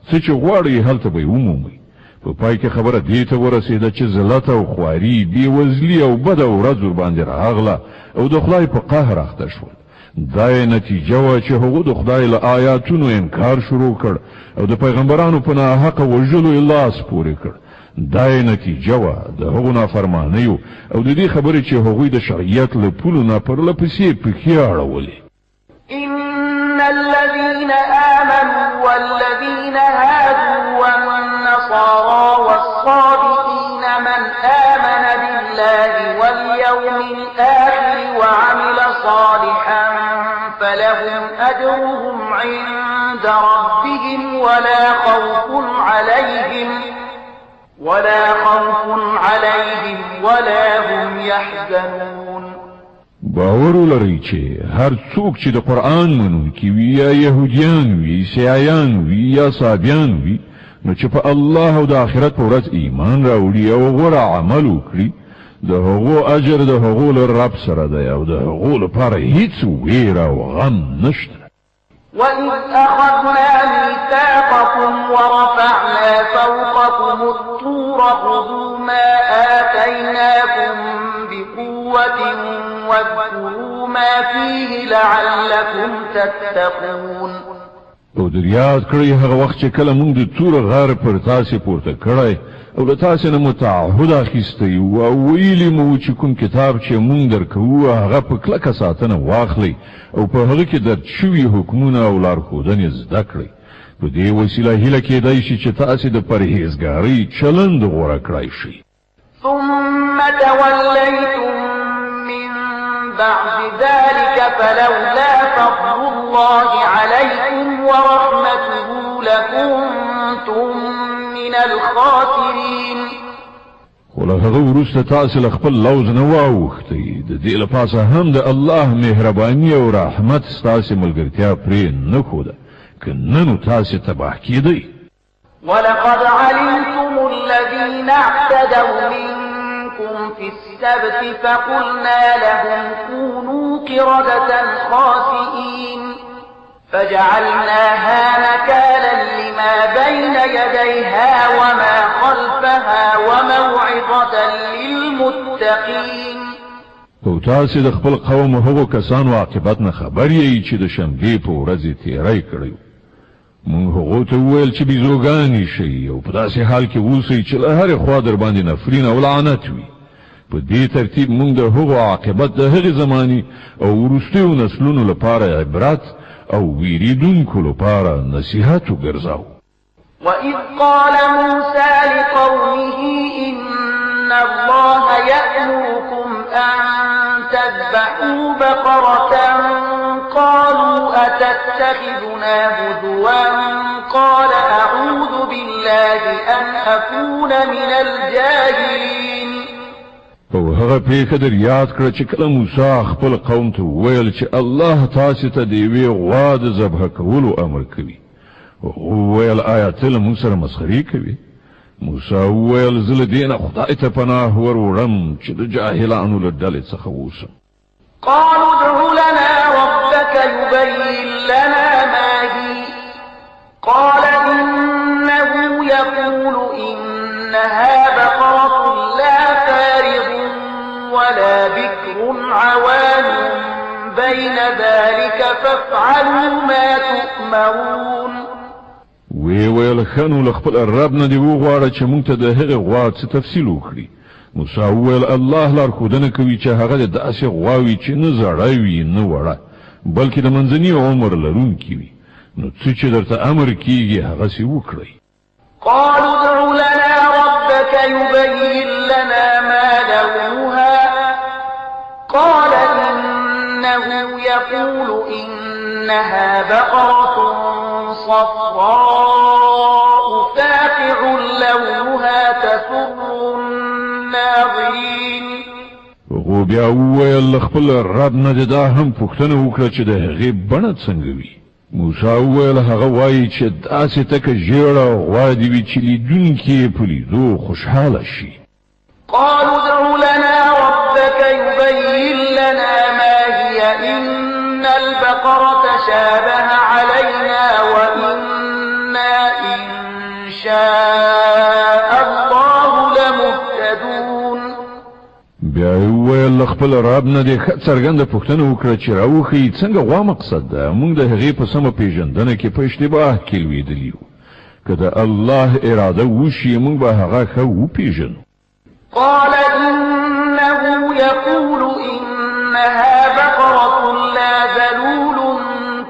څه چې غواړئ هلته به یې ومومئ. په پای کې خبره دې ته ورسېده چې ذلت او خواري بېوزلي او بده ورځ ورباندې راغله او د خدای په قهر اخته شول. دا یې نتیجه وه چې هغو د خدای له آیاتونو انکار شروع کړ او د پیغمبرانو په ناحقه وژلو یې لاس پورې کړ. دا یې نتیجه وه د هغو نافرمانیو او د دې خبرې چې هغوی د شرعیت له پولو نه پرله پسې پښې اړولې. إن الذين آمنوا والذين هادوا والنصارى والصابئين من آمن بالله واليوم الآخر وعمل صالحا فلهم أجرهم عند ربهم ولا خوف عليهم ولا هم يحزنون. باور لري چې هر څوک چې د قرآن منونکي وي یا يهوديان وي سیایان وي یا صابیان وي نو چې په الله او د آخرت په ورځ ایمان راوړي او غوره عمل وکړي د هغو اجر د هغو له رب سره دی او د هغو لپاره هیڅ ویره او غم نشته. وَإِذْ أَخَذْنَا مِيثَاقَكُمْ وَرَفَعْنَا فَوْقَكُمُ الطُّورَ خُذُوا مَا آتَيْنَاكُمْ بِقُوَّةٍ واذكروا ما فيه لعلكم تتقون. او در یاد کړئ هغه وخت چې کله موږ د تور غار پر تاسې پورته کړی او له تاسې نه مو تعهد اخیستی او ویلي مو چې کوم کتاب چې موږ درکوو هغه په کلکه ساتنه واخلئ او په هغه کې درج شوي حکمونه او لارښودنې زده کړئ. په دې وسیله هیله کېدای شي چې تاسې د پرهیزګارۍ چلند غوره کړای شئ. ثم توليتم من بعد ذلك فلولا فضل الله عليكم ورحمته لكنتم من الخاسرين. ولهغه وروسته تاسې له خپل لوز نه واوښتئ د دې لپاره هم د الله مهرباني او رحمت ستاسې ملګرتیا پرې نه ښوده که نه نو تاسې تباه کېدئ. ولقد علمتم الذين اعتدوا منكم في السبت فقلنا لهم كونوا قردة خاسئين فجعلناها نكالا لما بين يديها وما خلفها وموعظة للمتقين. او تاسې د خپل قوم هغو کسانو عاقبت نه خبر یې چې د شنبې په ورځې تېری کړی. مونږ هغو ته وویل چې بیزوګانې شئ او په داسې حال کې اوسئ چې له هرې خوا در باندې نفرین او لعنت وي. په دې ترتیب مونږ د هغو عاقبت د هغې زمانې او وروستیو نسلونو لپاره عبرت او ویریدونکو لپاره نصیحت وګرځاو. وَإِذْ قَالَ مُوسَى لِقَوْمِهِ إِنَّ اللَّهَ يَأْمُرُكُمْ أَن تَذْبَحُوا بَقَرَةً قَالُوا أَتَتَّخِذُنَا هُزُوًا قَالَ أَعُوذُ بِاللَّهِ أَنْ أَكُونَ مِنَ الْجَاهِلِينَ. او هغه پیښه در یاد کړه چې کله موسی خپل قوم ته وویل چې الله تاسو ته د یوې غوا د ذبح کولو امر کوي. وویل آیا ته له موږ سره مسخري کوي؟ موسی وویل زه له دې نه خدای ته پناه ور وړم چې د جاهلانو له ډلې څخه اوسم. قالوا ادع لنا ربك يبين لنا ما هي قال إنه يقول إنها بقرة لا فارغ ولا بكر عوان بين ذلك فافعلوا ما تؤمرون. ویل خنو له خپل رب نه دی وغواړه چې مونږ ته د هغې غوا څه تفصیل وکړي. موسی وویل الله لارښودنه کوي چې هغه داسې غواوي چې نه زړه وي نه وړه بلکې د منځني عمر لرونکي وي نو څه چې درته امر کیږي هغسې وکړئ. قالوا ادع لنا ربك يبين لنا ما لونها قال إنه يقول إنها بقرة صفراء فاقع لونها تسر الناظرين. خو بیا وویل خپل رب نه دا هم پوښتنه وکړه چې د هغې بڼه څنګه وي. موسی وویل هغه وایي چې داسې تکه ژیړه غوا دې وي چې لیدونکي یې په لیدو خوشحاله شي. قالوا ادع لنا ربك يبين لنا ما هي إن البقرة شابه علينا وإنا إن شاء الله لمهتدون. بیا وویل خپل رب نه دې ښه څرګنده پوښتنه وکړه چې راوښیي څنګه غوا مقصد ده موږ د هغې په سمه پېژندنه کې په اشتباه کې لوېدلي یو که د الله اراده وشي موږ به هغه ښه وپېژنو. قال إنه يقول إنها بقرة لا ذلول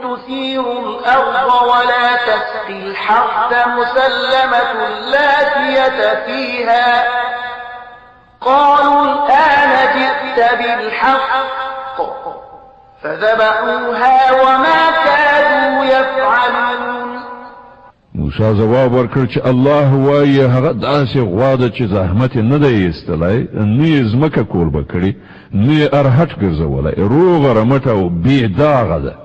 تثير الأرض ولا تسقي الحرث مسلمة لا شية فيها قالوا الآن جئت بالحق فذبحوها وما كادوا يفعلون. موسی جواب ورکړ چې الله وایي هغه داسې غوا ده چې زحمت نه دی ایستلی نه یې ځمکه کوربه کړې نه یې ارهټ ګرځولی روغه رمټه او بې داغه ده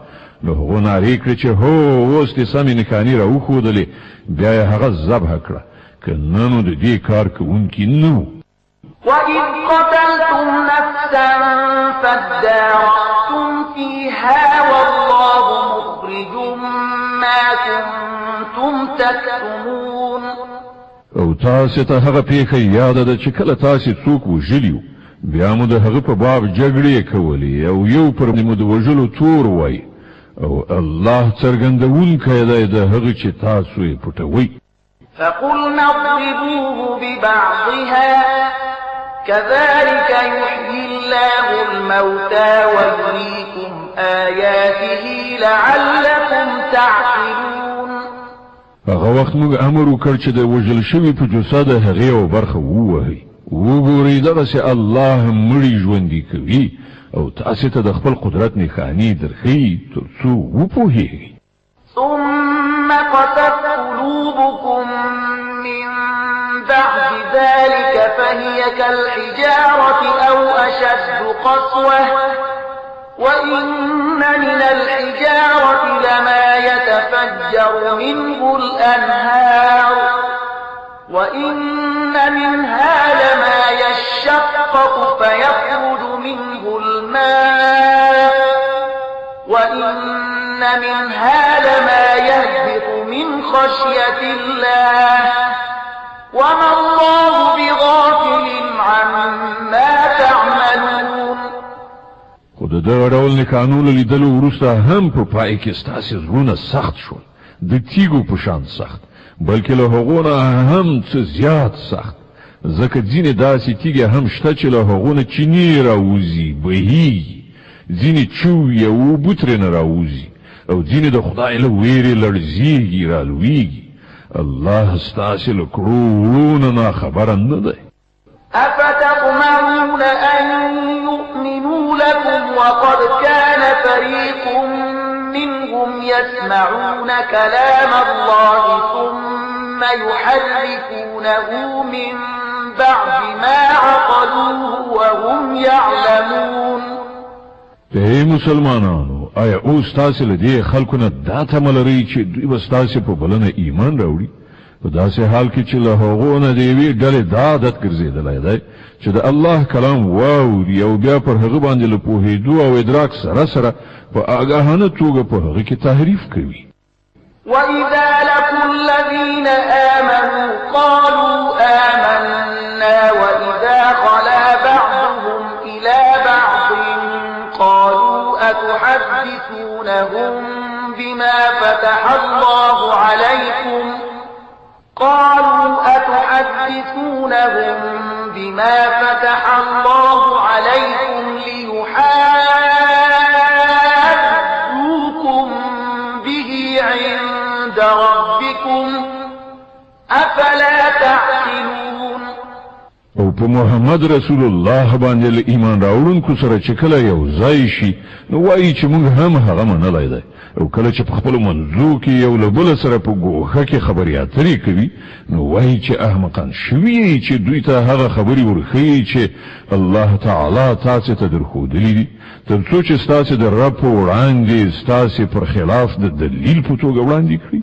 نو هغو نارې کړې چې هو اوس دې سمې نښانې راوښودلې بیا یې هغه ذبحه کړه که نه نو د دې کار کوونکي نه و. وَإِذْ قَتَلْتُمْ نَفْسًا فَادَّارَأْتُمْ فِيهَا وَاللَّهُ مُخْرِجٌ مَا كُنتُمْ تَكْتُمُونَ. او تاسې ته هغه پیښه یاده ده چې کله تاسې څوک وژلي بیا مو د هغه په باب جګړې کولې او یو پر مو د وژلو تور وایي او الله څرګندونکی دی د هغه چې تاسو یې پټوئ. فَقُلْنَا اضْرِبُوهُ بِبَعْضِهَا كذلك يحيي الله الموتى ويريكم آياته لعلكم تعقلون. هغه وخت موږ امر وکړ چې د وژل شوي په جثه د هغې یوه برخه ووهئ وګورئ دغسې الله مړي ژوندي کوي او تاسې ته د خپل قدرت نښانې درښیي تر څو وپوهېږئ. ثم قست قلوبكم من بعد ذلك فهي كالحجارة أو أشد قسوة وإن من الحجارة لما يتفجر منه الأنهار وإن منها لما يشقق فيخرج منه الماء وإن منها لما يهبط من خشية الله وما الله بغافل عما تعملون. خو د دغه ډول نښانو له لیدلو وروسته هم په پای کې ستاسې زړونه سخت شول د تیږو په شان سخت بلکې له هغو نه هم څه زیات سخت ځکه ځینې داسې تیږې هم شته چې له هغو نه چینې راوځي بهیږي ځینې چوي او اوبه ترېنه راوځي او ځینې د خدای له ویرې لړزیږي رالویږي الله ستاسې له کړو وړو نه خبره نه دی. أفتطمعون أن يؤمنوا لكم وقد كان فريق منهم يسمعون كلام الله ثم يحرفونه من بعد ما عقلوه وهم يعلمون. ای مسلمانانو آیا اوس تاسې له دې خلکو نه دا تمه لرئ چې دوی به ستاسې په بلنه ایمان راوړي په داسې حال کې چې له هغو نه د یوې ډلې دا عادت ګرځېدلی دی چې د الله کلام واوري او بیا پر هغه باندې له پوهېدو او ادراک سره سره په آګاهانه توګه په هغه کې تحریف کوي. وَإِذَا لَقُوا الَّذِينَ آمَنُوا قَالُوا آمَنَّا وَإِذَا خَلَا بَعْضُهُمْ إِلَى بَعْضٍ قَالُوا أَتُحَدِّثُونَهُم بِمَا فَتَحَ اللَّهُ عَلَيْكُمْ بما فتح الله عليكم ليحاجوكم به عند ربكم أفلا تعقلون. او په محمد رسول الله باندې له ایمان راوړونکو سره چې کله یو ځای شي نو وایي چې موږ هم هغه منلی دی، او کله چې په خپلو منځو کې یو له بله سره په ګوښه کې خبرې اترې کوي نو وایي چې احمقان شوي چې دوی ته هغه خبرې ورښیي چې الله تعالی تاسې ته درښودلي دي تر څو چې ستاسې د رب په وړاندې ستاسې پر خلاف د دلیل په توګه وړاندې کړي.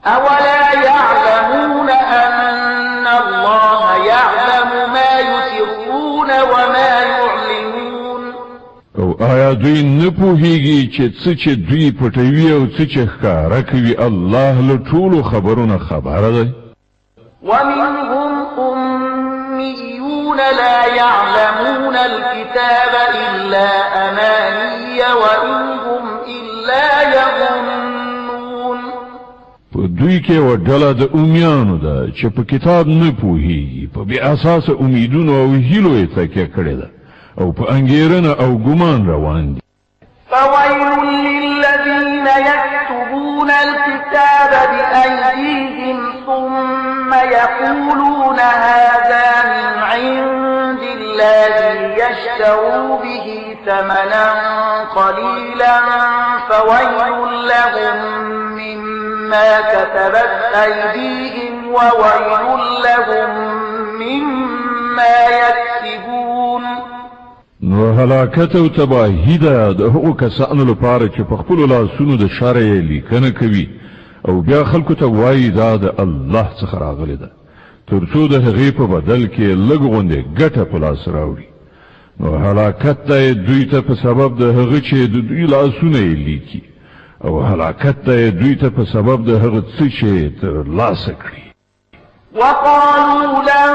أولا يعلمون أن الله يعلم ما يسرون وما يعلنون. او آیا دوی نه پوهیږي چې څه چې دوی پټوي او څه چې ښکاره کوي الله له ټولو خبرونه خبره دی. ومنهم أميون لا يعلمون الكتاب إلا أماني وإن هم إلا يظنون. په دوی کې یوه ډله د امیانو ده چې په کتاب نه پوهیږي، په بې اساسه امیدونو او هیلو یې تکیه کړې ده او په انګېرنه او ګمان روان دي. فويل للذين يكتبون الكتاب بأيديهم ثم يقولون هذا من عند الله ليشتروا به ثمنا قليلا فويل لهم مما كتبت أيديهم وويل لهم مما يكسبون. نو هلاکت او تباهی ده د هغو کسانو لپاره چې په خپلو لاسونو د شر یې لیکنه کوي او بیا خلکو ته وایي دا د الله څخه راغلی ده تر څو د هغې په بدل کې لږ غوندې ګټه په لاس راوړي. نو هلاکت ده دوی ته په سبب د هغه چې د دوی لاسونه یې لیکي، او هلاکت ده دوی ته په سبب د هغه څه چې ترلاسه کړي. وقالوا لن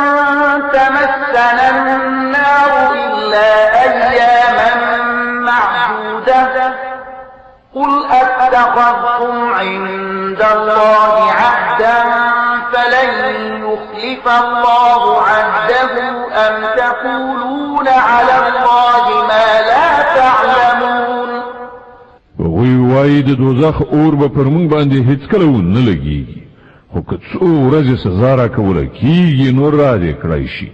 تمسنا النار إلا أياما معدودة قل أتخذتم عند الله عهدا فلن يخلف الله عهده أم تقولون على الله ما لا تعلمون. وی وای د دوزخ اور به پر موږ باندې هیڅکله ونه لګیږي، خو که څو ورځې سزا راکوله کېږي نو را دې کړی شي.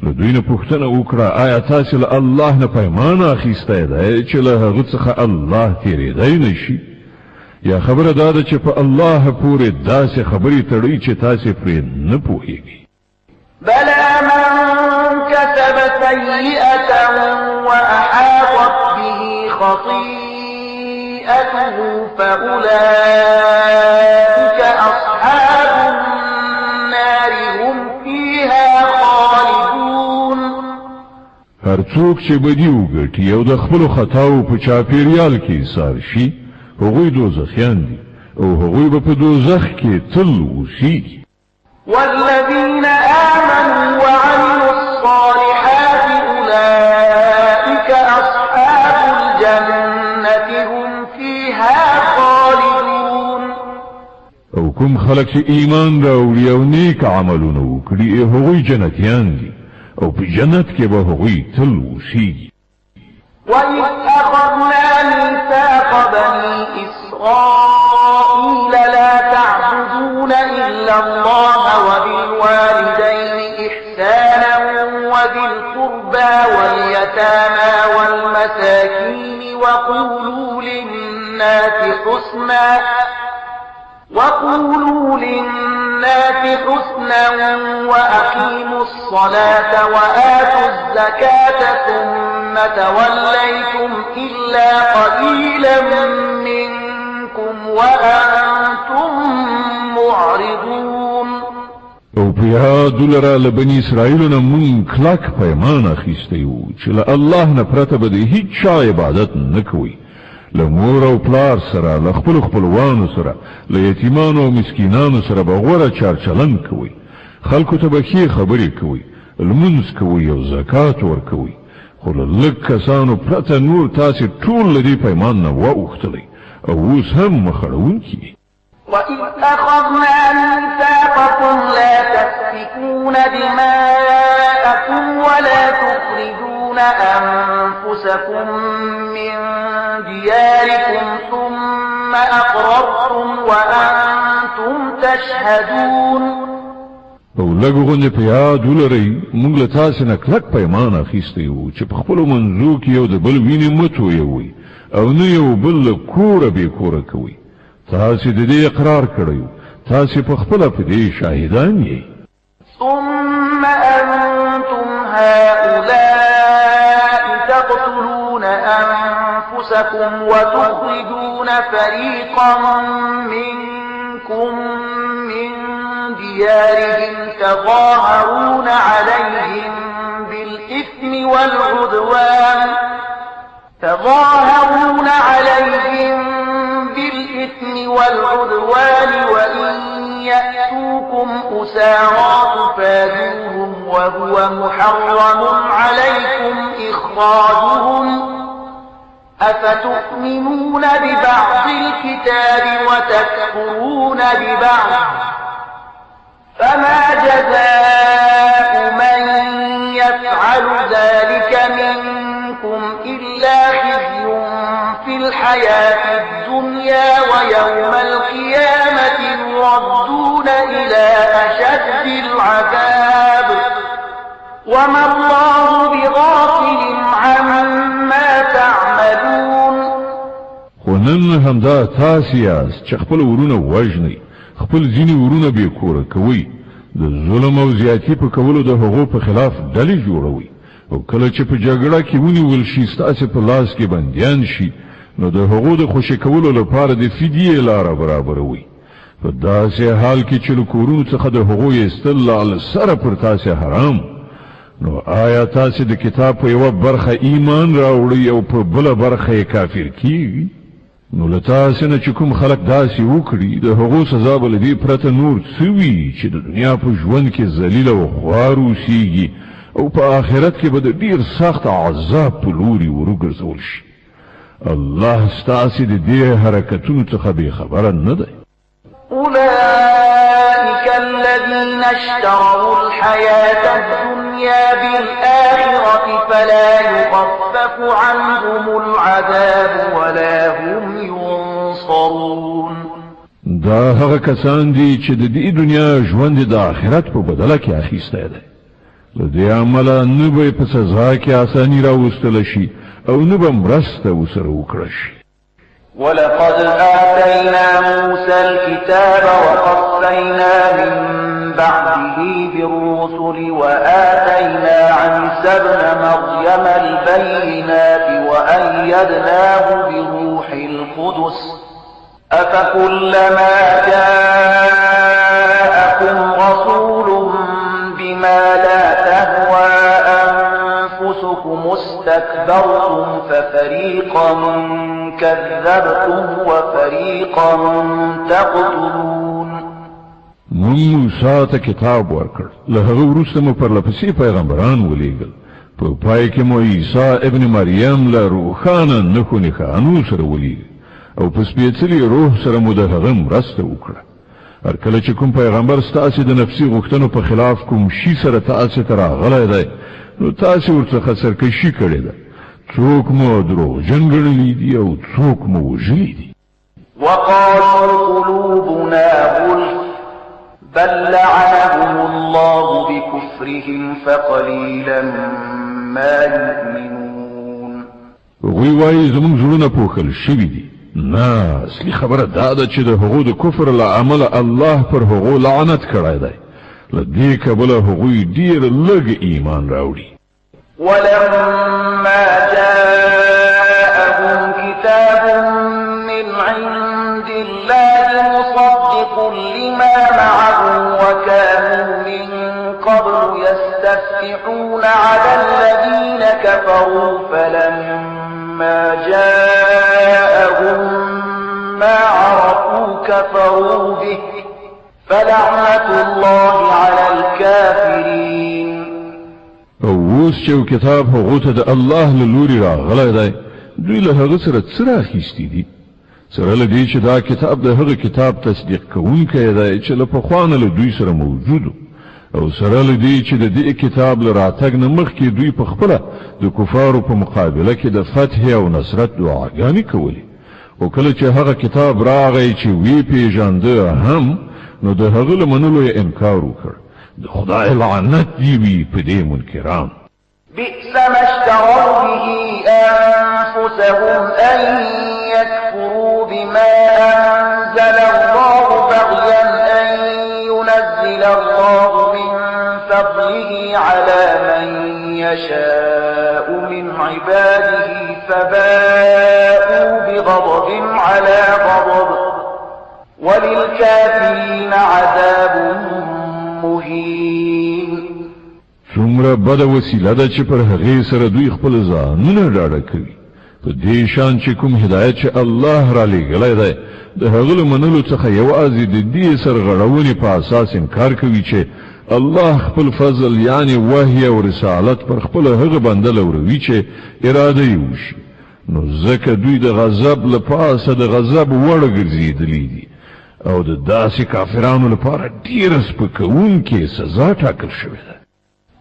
نو دوی نه پوښتنه وکړه آیا تاسې له الله نه پیمان اخیستی دی چې له هغه څخه الله تېرېدی نه شي؟ یا خبره دا ده چې په الله پورې داسې خبرې تړئ چې تاسې پرې نه پوهېږئ. بلى من كسب سيئة وأحاطت به خطيئته فأولئك أصحاب النار هم فيها خالدون. هر څوک چې بدي وګټي او د خپلو خطاو په چاپېریال کې ایسار شي هغوی دوزخیان دي او هغوی به په دوزخ کې تل اوسیږي. والذين آمنوا وعملوا الصالحات أولئك أصحاب الجنة هم فيها خالدون. او کوم خلق چې ایمان راوړي او نیک عملونه وکړي هغوی جنتیان دي او په جنت کې به هغوی تل اوسیږي. وإذ أخذنا ميثاق بني إسرائيل لا تعبدون إلا الله وبالوالدين إحسانا وذي القربى واليتامى والمساكين وقولوا للناس حسنا وأقيموا الصلاة وآتوا الزكاة ثم توليتم إلا قليلا منكم وأنتم معرضون. او په یاد لره له بني اسرائیلو نه مونږ کلک پیمان اخیستی وو چې له الله نه پرته به د هیڅ چا عبادت نه کوئ، له مور او پلار سره، له خپلو خپلوانو سره، له یتیمانو او مسکینانو سره به غوره چارچلند کوئ، خلکو ته به ښې خبرې کوئ، لمونځ کوئ او زکات ورکوئ. خو له لږ کسانو پرته نور تاسې ټول له دې پیمان نه واوښتلی او اوس هم مخ اړوونکي. وَإِذْ أَخَذْنَا مِيثَاقَكُمْ لَا تَسْفِكُونَ دِمَاءَكُمْ وَلَا تُخْرِجُونَ أَنفُسَكُم مِّن دِيَارِكُمْ ثُمَّ أَقْرَرْتُمْ وَأَنتُمْ تَشْهَدُونَ. او لږ غوندې په یاد ولرئ موږ له تاسې نه کلک پیمان اخیستی وو چې په خپلو منځو کې یو د بل وینې مه تویوئ او نه یو بل له کوره بې کوره کوئ. تاسې د دې اقرار کړی تاسې په خپله په دې شاهدان یې. ثم أنتم هؤلاء تقتلون أنفسكم وتخرجون فريقا منكم من ديارهم تظاهرون عليهم بالإثم والعدوان وإن يأتوكم أسارى تفادوهم وهو محرم عليكم إخراجهم أفتؤمنون ببعض الكتاب وتكفرون ببعض فما جزاء من يفعل ذلك منكم إلا خزي في الحياة الدنيا ويوم القيامة يردون إلى أشد العذاب وما الله بغافل عما تعملون. ونن همدا تاسې یاست چې خپل ورونه وژنئ خپل ځینې ورونه بې کوره کوئ د ظلم او زیاتي په کولو د هغو په خلاف ډلې جوړوئ او کله چې په جګړه کې ونیول شي ستاسې په لاس کې بندیان شي نو د هغو د خوشي کولو لپاره د فدیې لاره برابروئ. په داسې حال کې چې له کورونو څخه د هغو ایستل له سره پر تاسې حرام نو آیا تاسې د کتاب په یوه برخه ایمان راوړئ او په بله برخه یې کافر کیږي؟ نو له تاسې نه چې کوم خلک داسې وکړي د هغو سزا به له دې پرته نور څه وي چې د دنیا په ژوند کې ذلیل او خوار اوسیږي او په آخرت کې به د ډیر سخت عذاب په لوري وروګرځول شي. الله ستاسې د دې حرکتونو څخه بې خبره نه دی. أولئك الذين اشتروا الحياة الدنيا بالآخرة فلا يخفف عنهم العذاب ولا هم ينصرون. دا هغه کسان دي چې د دې دنیا ژوند د آخرت په بدله کې اخیستی دی. له دې عمله نه به په سزا کې اساني راوستل شي او نه به مرسته ورسره وکړه شي. ولقد آتينا موسى الكتاب وقفينا من بعده بالرسل وآتينا عيسى ابن مريم البينات وأيدناه بروح القدس أفكلما جاءكم رسول بما لا تهوى أنفسكم استكبرتم ففريقا كذبتم وفريقا تقتلون. موسی ته کتاب ورکړ له هغه وروسته مو پرلپسې پیغمبران ولیږل په پای کې مو عیسی ابن مریم له روښانه نښو نښانو سره ولیږل او په سپېڅلي روح سره مو د هغه مرسته وکړه. هر کله چې کوم پیغمبر ستاسې د نفسي غوښتنو په خلاف کوم شي سره تاسې ته راغلی دی نو تاسې ورڅخه سرکشي کړې ده. څوک مو دروغجن ګڼلي دي او څوک مو وژلي دي. وقالوا قلوبنا غلف بل لعنهم الله بكفرهم فقليلا ما يؤمنون. هغوی وایي زموږ زړونه پوښل شوي دي. نه اصلي خبره دا ده چې د هغو د کفر له امله الله پر هغو لعنت کړی دی. له دې کبله هغوی ډېر لږ ایمان راوړي. ولما جاءهم كتاب من عند الله مصدق لما معهم وكانوا من قبل يستفتحون على الذين كفروا فلما جاءهم ما عرفوا كفروا به فلعنة الله على الكافرين. او اوس چې کتاب هغو ته د الله له لوري راغلی دی دوی له هغه سره څه راخیستي دي؟ سره له دې چې دا کتاب د هغه کتاب تصدیق کوونکی دی چې له پخوانه له دوی سره موجود او سره له دې چې د دې کتاب له راتګ نه مخکې دوی په خپله د کفارو په مقابله کې د فتح او نصرت دعاګانې کولې او کله چې هغه کتاب راغی چې وی پیژانده هم نو د هغه له منلو یې انکار وکړ د خدای لعنت دی وي په دې منکران بئس ما اشتروا به أنفسهم أن يكفروا بما أنزل الله بغيا أن ينزل الله من فضله على من يشاء من عباده فباءوا بغضب على غضب وللكافرين عذاب مهين څومره بده وسیله ده چې پر هغې سره دوی خپل ځانونه ډاډه کوي په دې شان چې کوم هدایت چې الله را لېږلی دی د هغه له منلو څخه یوازې د دې سرغړونې په اساس انکار کوي چې الله خپل فضل یعنی وحی او رسالت پر خپل هغه بنده لوروي چې اراده یې وشي نو ځکه دوی د غضب له پاسه د غضب وړ ګرځېدلي دي او د داسې کافرانو لپاره ډېره سپکوونکې سزا ټاکل شوې ده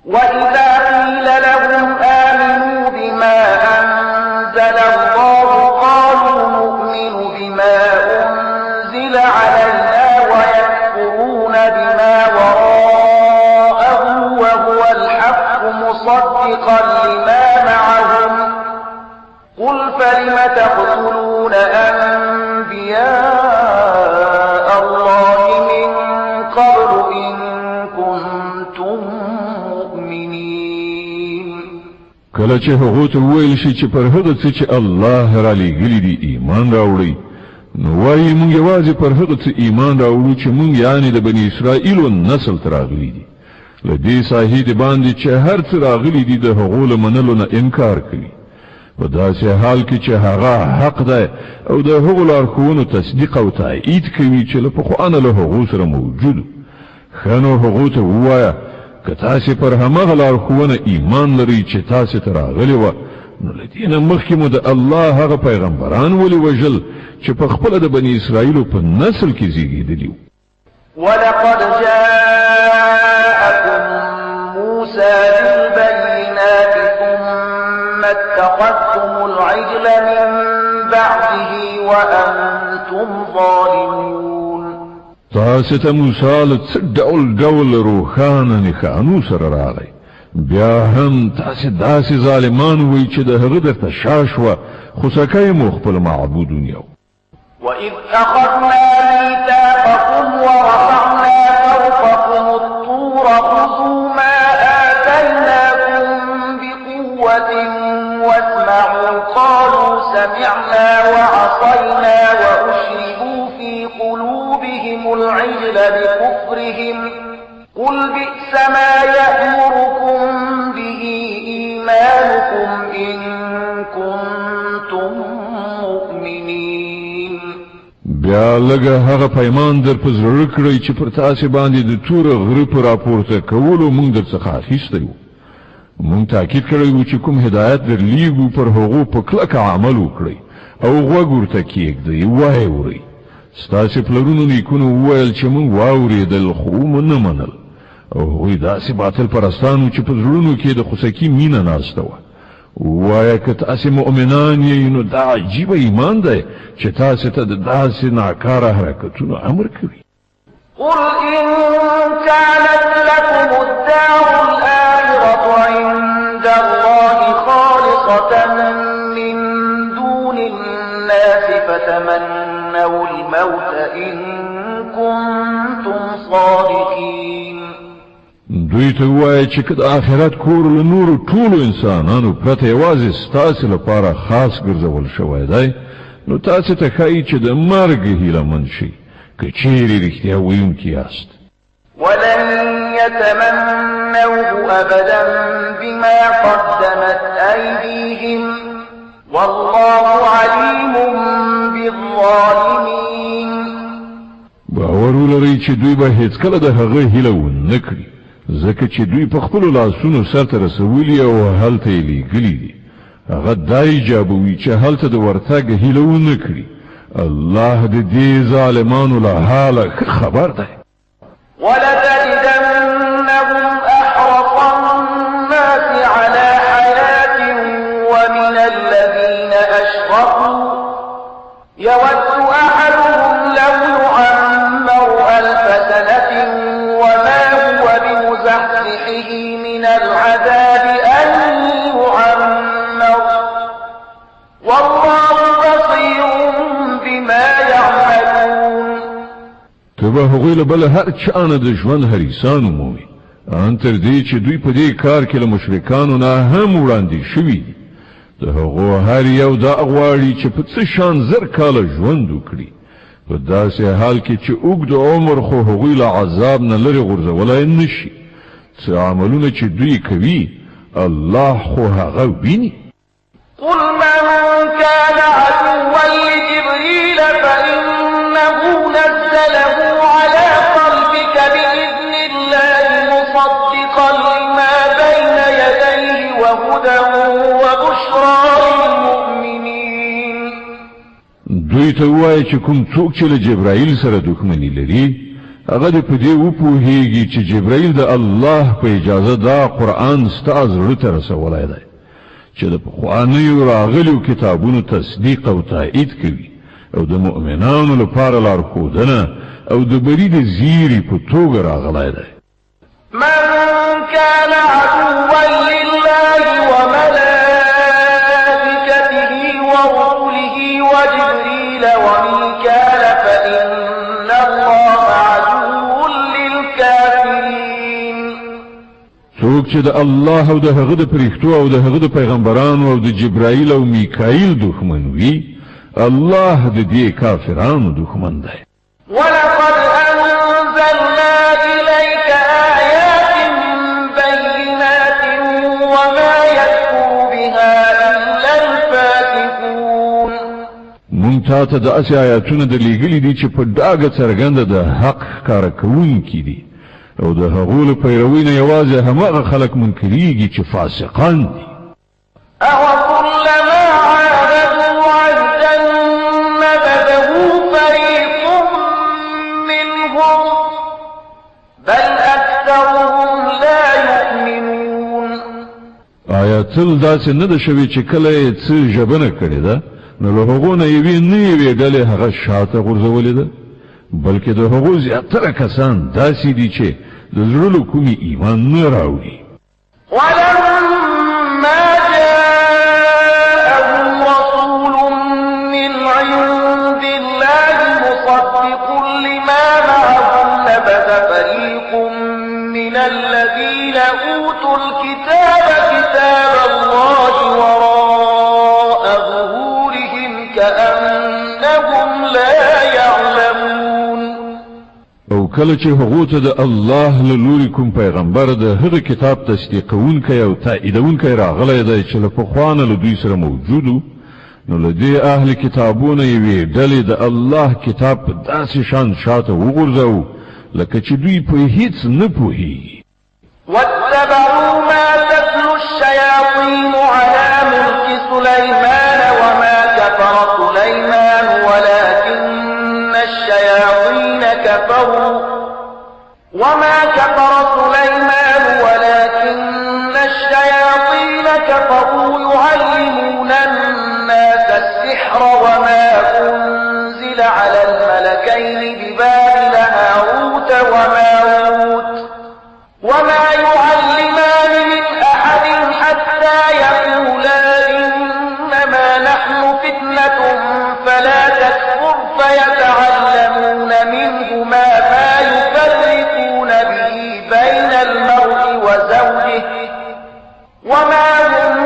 وإذا قيل لهم آمنوا بما أنزل الله قالوا نؤمن بما أنزل علينا ويكفرون بما وراءه وهو الحق مصدقا لما معهم قل فلم تقتلون أنبياء الله من قبل إن كنتم کله چې هغه ته ویل شي چې پر هغه څه چې الله را لېږلي دي ایمان راوړي نو وایي موږ یوازې پر هغه څه ایمان راوړو چې موږ یعنی د بني اسرائیلو نسل ته راغلي دي له دې ساحې د باندې چې هر څه راغلي دي د هغو له منلو نه انکار کوي په داسې حال کې چې هغه حق دی او د هغو لارښوونو تصدیق او تایید کوي چې له پخوانه له هغو سره موجود ښه نو هغو ته ووایه که تاسې پر همغه لارښوونه ایمان لرئ چې تاسې ته راغلې وه نو له دې نه مخکې مو د الله هغه پیغمبران ولې وژل چې په خپله د بني اسرائیلو په نسل کې زیږېدلي وو ولقد جاءكم موسى بالبينات ثم اتخذتم العجل من بعده وأنتم ظالمون تاسو ته موسی له ډول روښانه نښانو سره راغی بیا هم تاسو داسې ظالمان وئ چې د هغه درته شا شوه خو سکی مو خپل معبود ونیو وإذ أخذنا ميثاقكم ورفعنا فوقكم الطور خذوا ما آتيناكم بقوة واسمعوا قالوا سمعنا وعصينا وأشربوا في قلوبهم العجل بكفرهم قل بئس ما يأمركم به إيمانكم إن كنتم مؤمنين بیا لږه هغه پیمان در په زړه کړئ چې پر تاسې باندې د توره غره په راپورته کولو موږ درڅخه اخیستی وو موږ تاکید کړی وو چې کوم هدایت در لیږو پر هغو په کلکه عمل وکړئ او غوږ ورته کېږدئ وایې ورئ ستاسې پلرونو نیکونو وویل چې موږ واورېدل خو مو نه منل او هغوی داسې باطل پرستانو چې په زړونو کې د خوسکي مینه ناسته وه وایه که تاسې مؤمنان یې نو دا عجیبه ایمان دی چې تاسې ته د داسې ناکاره حرکتونو امر کوي قل إن كانت لكم الدار الآخرة عند الله خالصة من دون الناس فتمنوا الموت إن كنتم صادقين دوی ته وایي چې که د آخرت کور له نورو ټولو انسانانو پرته یوازې ستاسې لپاره خاص ګرځول شوی دی نو تاسې ته ښایي چې د مرګ هیله مند شئ که چیرې رښتیا ویونکي یاست ولن يتمنوه أبدا بما قدمت أيديهم والله عليم بالظالمين باور ولرئ چې دوی به هیڅکله د هغه هیله ونه کړي ځکه چې دوی په خپلو لاسونو سرته رسولي او هلته یې لیږلي دي هغه دا ایجابوي چې هلته د ورتګ هیله ونه کړي الله دې ظالمانو له حاله خبر ده. ولتجدنهم أحرص الناس على حياة ومن الذين أشركوا يود أحدهم لو يعمر 1000 سنة وما هو بمزحزحه من العذاب أن يعمر والله بصير بما يعملون. تبه هغوی له بل هر چانه د ژوند هریسان ومومي ان تر دې چې دوی په دې کار کې له مشرکانو نه هم وړاندې شوي دي. د هغو هر یو دا غواړي چې په څه شان زر کاله ژوند وکړي په داسې حال کې چې اوږد عمر خو هغوی له عذاب نه لرې غورځولی نشي. څه عملونه چې دوی کوي الله خو هغه ویني. قل من كان عدوا لجبريل فإنه نزله على قلبك بإذن الله مصدقا لما بين يديه وهدى وبشرى للمؤمنين. دوی ته وایي چې کوم څوک چې له جبرائیل سره دښمني لري هغه دې په دې وپوهیږي چې جبرائیل د الله په اجازه دا قرآن ستا زړه ته رسولی دی چې د پخوانیو راغلیو کتابونو تصدیق او تایید کوي او د مؤمنانو لپاره لارښودنه او د بری د زیری په توګه راغلی دی. من كان عدوا لله وملائكته ورسله وجبريل وميكال فإن الله عدو للكافرين. څوک چې د الله او د هغه د پرښتو او د هغه د پیغمبرانو او د جبرائیل او میکائیل دښمن وي الله د دې کافرانو دښمن دی. ولقد أنزلنا إليك آيات بينات وما يكفر بها إلا الفاسقون. مونږ ته د اسې آیاتونه د لېږلي دي چې په ډاګه څرګنده د حق ښکاره کوونکي دي او د هغو له پیروۍ نه یوازې هماغه خلک منکریږي چې فاسقان دي. أَوَكُلَّمَا عَاهَدُوا عَهْدًا نَبَذَهُ فَرِيقٌ مِّنْهُمْ بَلْ أَكْثَرُهُمْ لَا يُؤْمِنُونَ. آیا تل داسې نه ده شوې چې کله یې څه ژبنه کړې ده نو له هغو نه یوې ډلې هغه شاته غورځولې ده بلکې د هغو زیاتره کسان داسې دي چې د زړه له کومې ایمان نه راوړي. ولما جاءهم رسول من عند الله مصدق لما معهم نبذ فريق من الذين أوتوا الكتاب كتاب الله وراء ظهورهم كأنهم لا يعلمون. او کله چې هغو ته د الله له لوري کوم پیغمبر د هغه کتاب تصدیقونکی او تاییدونکی راغلی دی چې له پخوا نه له دوی سره موجودو نو له دې اهل کتابونه یوې ډلې د الله کتاب په داسې شان شاته وغورځوو لکه چې دوی په هیڅ نه پوهیږي. واتبعوا ما تتلو الشياطين على ملك سليمان وما كفر سليمان ولكن الشياطين كفروا يعلمون الناس السحر وما أنزل على الملكين ببابل هاروت وماروت وما يعلمان من أحد حتى يقولا إنما نحن فتنة فلا تكفر فيتعلمون منهما ما يفرقون به بين المرء وزوجه وما هم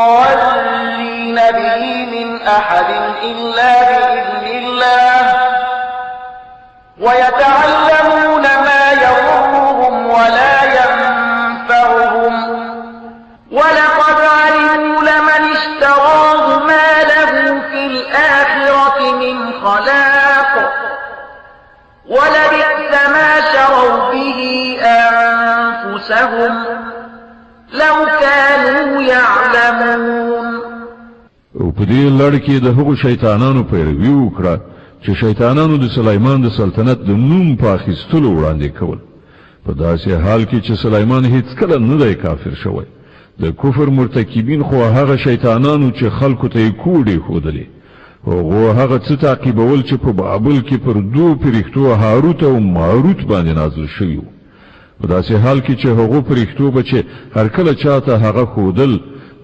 بضارين به من أحد إلا بإذن الله ويتعلمون ما يضرهم ولا ينفعهم ولقد علموا لمن اشتراه ما له في الآخرة من خلاق ولبئس ما شروا به أنفسهم لو كانوا يعلمون. خو په دې لړ کې د هغو شیطانانو پیروي وکړه چې شیطانانو د سلیمان د سلطنت د نوم په اخیستلو وړاندې کول. په داسې حال کې چې سلیمان هیڅکله نه دی کافر شوی. د کفر مرتکبین خو هغه شیطانانو چې خلکو ته یې کوډې ښودلې، هغو هغه څه تعقیبول چې په بابل کې پر دوو فرښتو هاروت او ماروت باندې نازل شوي وو. په داسې حال کې چې هغو فرښتو به چې هر کله چاته هغه ښودل،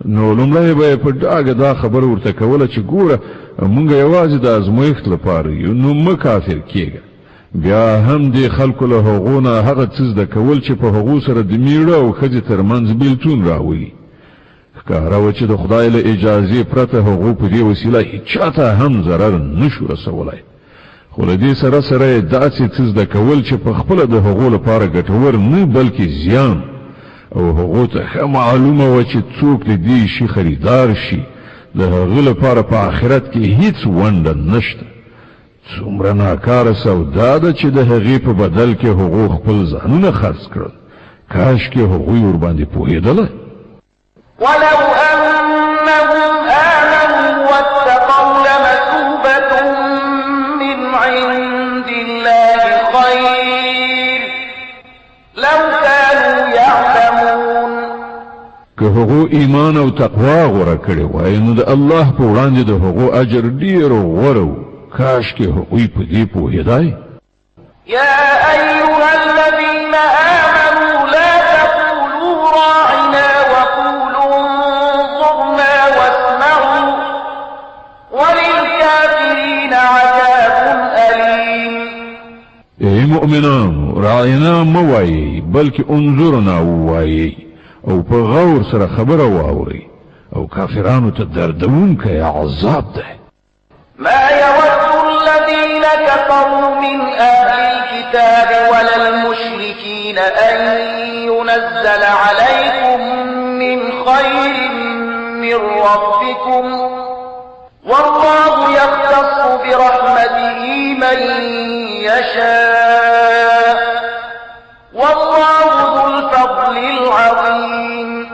نو لومړی به په ډاګه دا خبر ورته کوله چې ګوره مونږ یوازې د ازمایښت لپاره یو، نو مه کافر کېږه. بیا هم د خلکو له هغو نه هغه څه زده کول چې په هغو سره د میړه او ښځې ترمنځ بېلتون راولي. ښکاره وه چې د خدای له اجازې پرته هغو په دې وسیله هیچاته هم ضرر نشو رسولی. خو له دې سره سره یې داسې څه زده کول چې په خپله د هغو لپاره ګټور نه بلکې زیان، او هغو ته ښه معلومه وه چې څوک د دې شي خریدار شي، د هغه لپاره په آخرت کې هیڅ ونډه نشته. څومره ناکاره سودا ده چې د هغې په بدل کې هغو خپل ځانونه خرڅ کړل. کاشکې هغوی ورباندې پوهېدله. ولو أنهم آمنوا واتقوا لمثوبة من عند الله خير لو كانوا يعلمون. که هغو ایمان او تقوا غوره کړی وای نو د الله په وړاندې د هغو اجر ډیر غوره و. کاشکې هغوی په دې پوهېدای. يا أيها الذين آمنوا لا تقولوا راعنا وقولوا انظرنا واسمعوا وللكافرين عذاب أليم. ای مؤمنان، راعنا موایي بلکې انظرنا ووایي، او په غور سره خبره واوري، او کافرانو ته دردونکی عذاب ده. ما يود الذين كفروا من أهل الكتاب ولا المشركين أن ينزل عليكم من خير من ربكم والله يختص برحمته من يشاء والله ذو الفضل العظيم.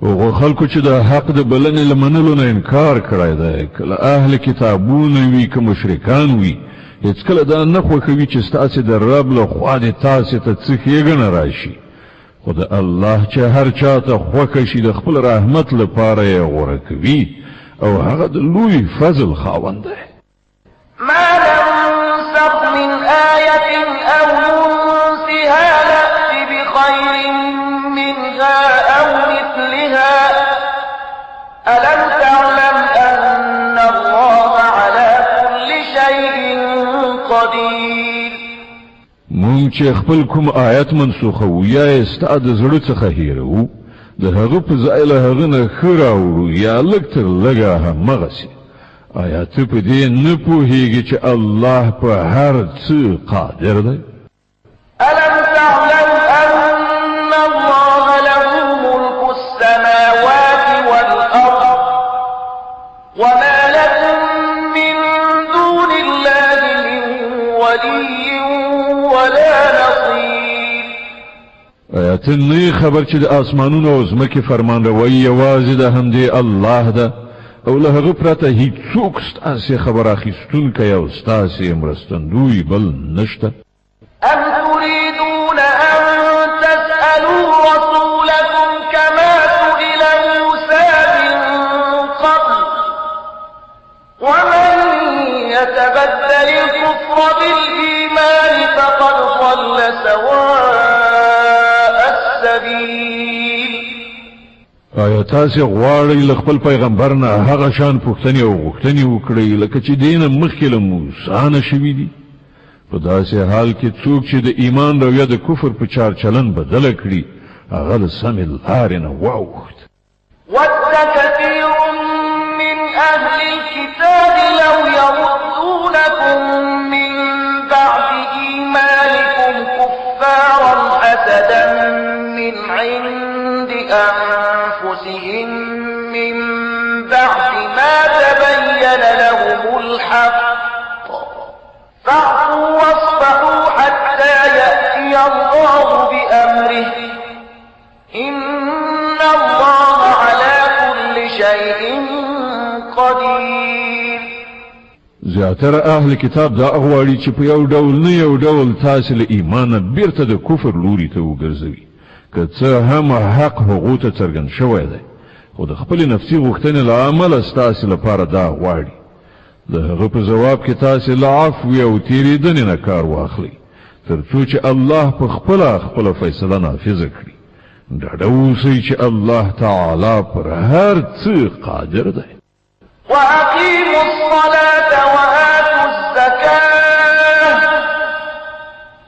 هغه خلکو چې د حق د بلنې له منلو نه انکار کړی دی، کله اهل کتابونه وي که مشرکان وي، هېڅکله دا نه خوښوي چې ستاسې د رب له خوا دې تاسې ته څه ښېګڼه راشي. خو د الله چې هر چا ته خوښه شي د خپل رحمت لپاره یې غوره کوي، او هغه د لوی فضل خاوند دی. ما ننسخ من آية أو ننسها نأت بخير منها أو مثلها ألم تعلم أن الله على كل شيء قدير. مونږ چې خپل کوم آیت منسوخوو یا یې ستا د زړه څخه هېروو، د هغه په ځای له هغه نه ښه راوړو یا لږ تر لږه همغسې. آیا ته په دې نه پوهېږې چې الله په هر څه قادر دی؟ ألم تعلم أن الله له ملك السماوات والأرض وما لكم من دون الله من ولي ولا نصير. آیا ته نه خبر چې د آسمانونو او ځمکې فرمانروي یوازې د همدې الله ده، او له هغه پرته هیڅوک ستاسې خبر اخیستونکی او ستاسې مرستندوی بل نشته؟ أم تريدون أن تسألوا رسولكم كما سئل موسى من قبل ومن يتبدل الكفر بالإيمان فقد ضل سواء السبيل. آیا تاسې غواړئ له خپل پیغمبر نه هغه شان پوښتنې او غوښتنې وکړئ لکه چې دې نه مخکې له موسی نه شوي دي؟ په داسې حال کې څوک چې د ایمان رویه د کفر په چار چلن بدله کړي، هغه د سمې لارې نه واوښت. ود كثير من أهل الكتاب لو يردونكم من بعد إيمانكم كفارا حسدا من عند أنفسهم من بعد ما تبين لهم الحق فاعفوا واصفحوا حتى يأتي الله بأمره إن الله على كل شيء قدير. زیاتره اهل کتاب دا غواړي چې په یو ډول نه یو ډول تاسو له ایمانه بیرته د کفر لوري ته وګرځوي که څه هم حق هغو ته څرګند شوی دی خو د خپل نفسي غوښتنې له امله ستاسو لپاره دا غواړي د هغه په جواب کې تاسو له عفو او تیریدنې نه کار واخلئ تر څو چې الله په خپل فیصله نافذ کړي ډاډه اوسئ چې الله تعالی پر هر څه قادر دی وأقيموا الصلاة وآتوا الزكاة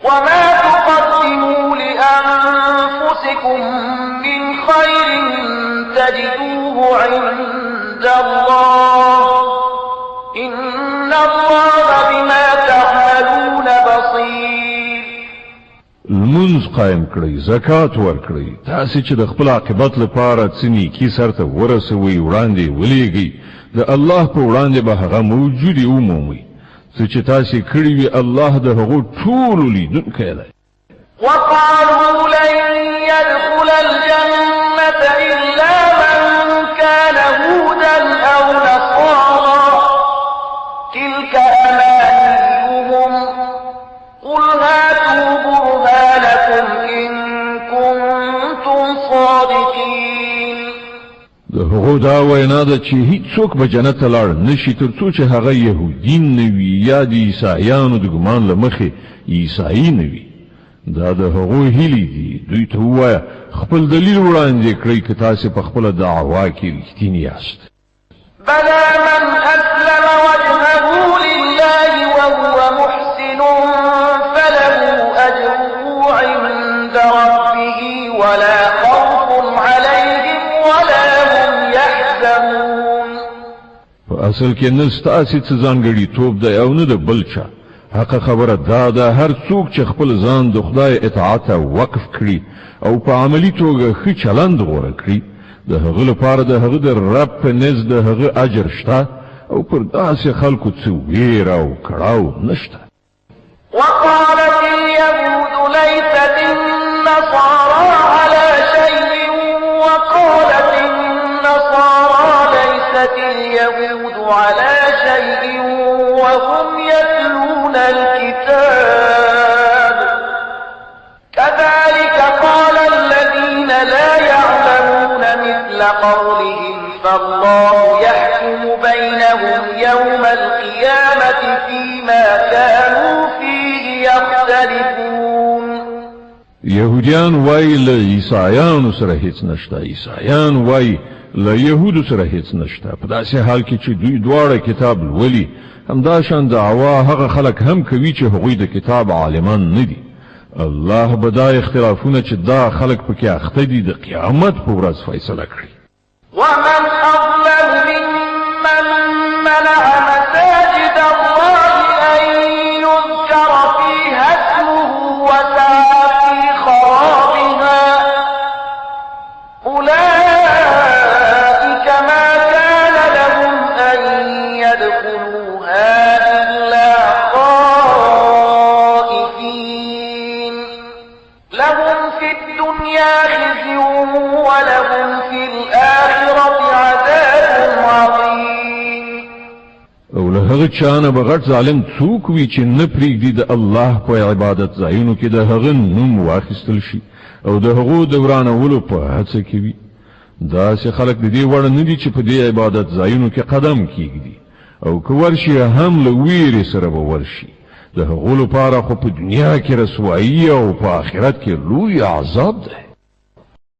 وما تقدموا لأنفسكم من خير تجدوه عند الله إن الله بما تعملون بصير المنز قائم کړئ زکات ورکړئ تاسو چې د خپل عاقبت لپاره څه نیکی سرته ورسوي وړاندې ولېږئ د الله په وړاندې به هغه موجودي ومومي څه چې تاسو کړی وي الله د هغو ټولو لیدونکی دی وقالوا لن يدخل الجنة إلا من كان هودا أو نصارى تلك أمانيهم قل هاتوا برهانكم إن كنتم صادقين د هغو دا وینا ده چې هیڅوک به جنت ته لاړ نشي تر څو چې هغه یهودین نه وي یا د عیسایانو د ګمان له مخې عیسایي نه وي دا د هغو هیلې دي دوی ته ووایه خپل دلیل وړاندې کړئ که تاسې په خپله دعوا کې رښتیني یاست بلى من أسلم وجهه لله وهو محسن فله أجره عند ربه ولا خوف عليهم ولا هم يحزنون په اصل کې نه ستاسې څه ځانګړیتوب دی او نه د بل چا حق خبره دا ده هر څوک چې خپل ځان د خدای اطاعت وقف کړي او په عملی توګه ښه چلند غوره کړي د هغه لپاره د هغه د رب په نزد د هغه اجر شته او پر داسې خلکو څه ویره او کړاو نشته وقالت اليهود ليست النصارى على شيء وقالت النصارى ليست اليهود على شيء وهم يتلون الكتاب كذلك قال الذين لا يعلمون مثل قولهم فالله يحكم بينهم يوم القيامة فيما كانوا فيه يختلفون يهوديان وای له عیسایانو سره هیڅ نشته عیسایان وای له يهودو سره هیڅ نشته په داسې حال کې چې دوی دواړه کتاب لولي همدا شان دعوا هغه خلک هم کوي چې هغوی د کتاب عالمان نه دي الله به دا اختلافونه چې دا خلک پکې اخته دي د قیامت په ورځ فیصله کړي ومن أظلم ممن منع مساجد الله أن يذكر فيها اسمه وسعى في خرابها أولئك ما كان لهم أن يدخلوها إلا خائفين لهم في الدنيا خزي ولهم في الآخرة عذاب عظيم او له هغه چانه بغټ ظالم څوک وي چې نه پرېږدي د الله په عبادت ځایونو کې د هغه نوم واخیستل شي او د هغو د ورانولو په هڅه کې وي داسې خلک د دې وړ نه دي چې په دې عبادت ځایونو کې قدم کېږدي او که ورشي هم له ویرې سره به ورشي د هغو لپاره خو په دنیا کې رسوایي او په آخرت کې لوی عذاب دی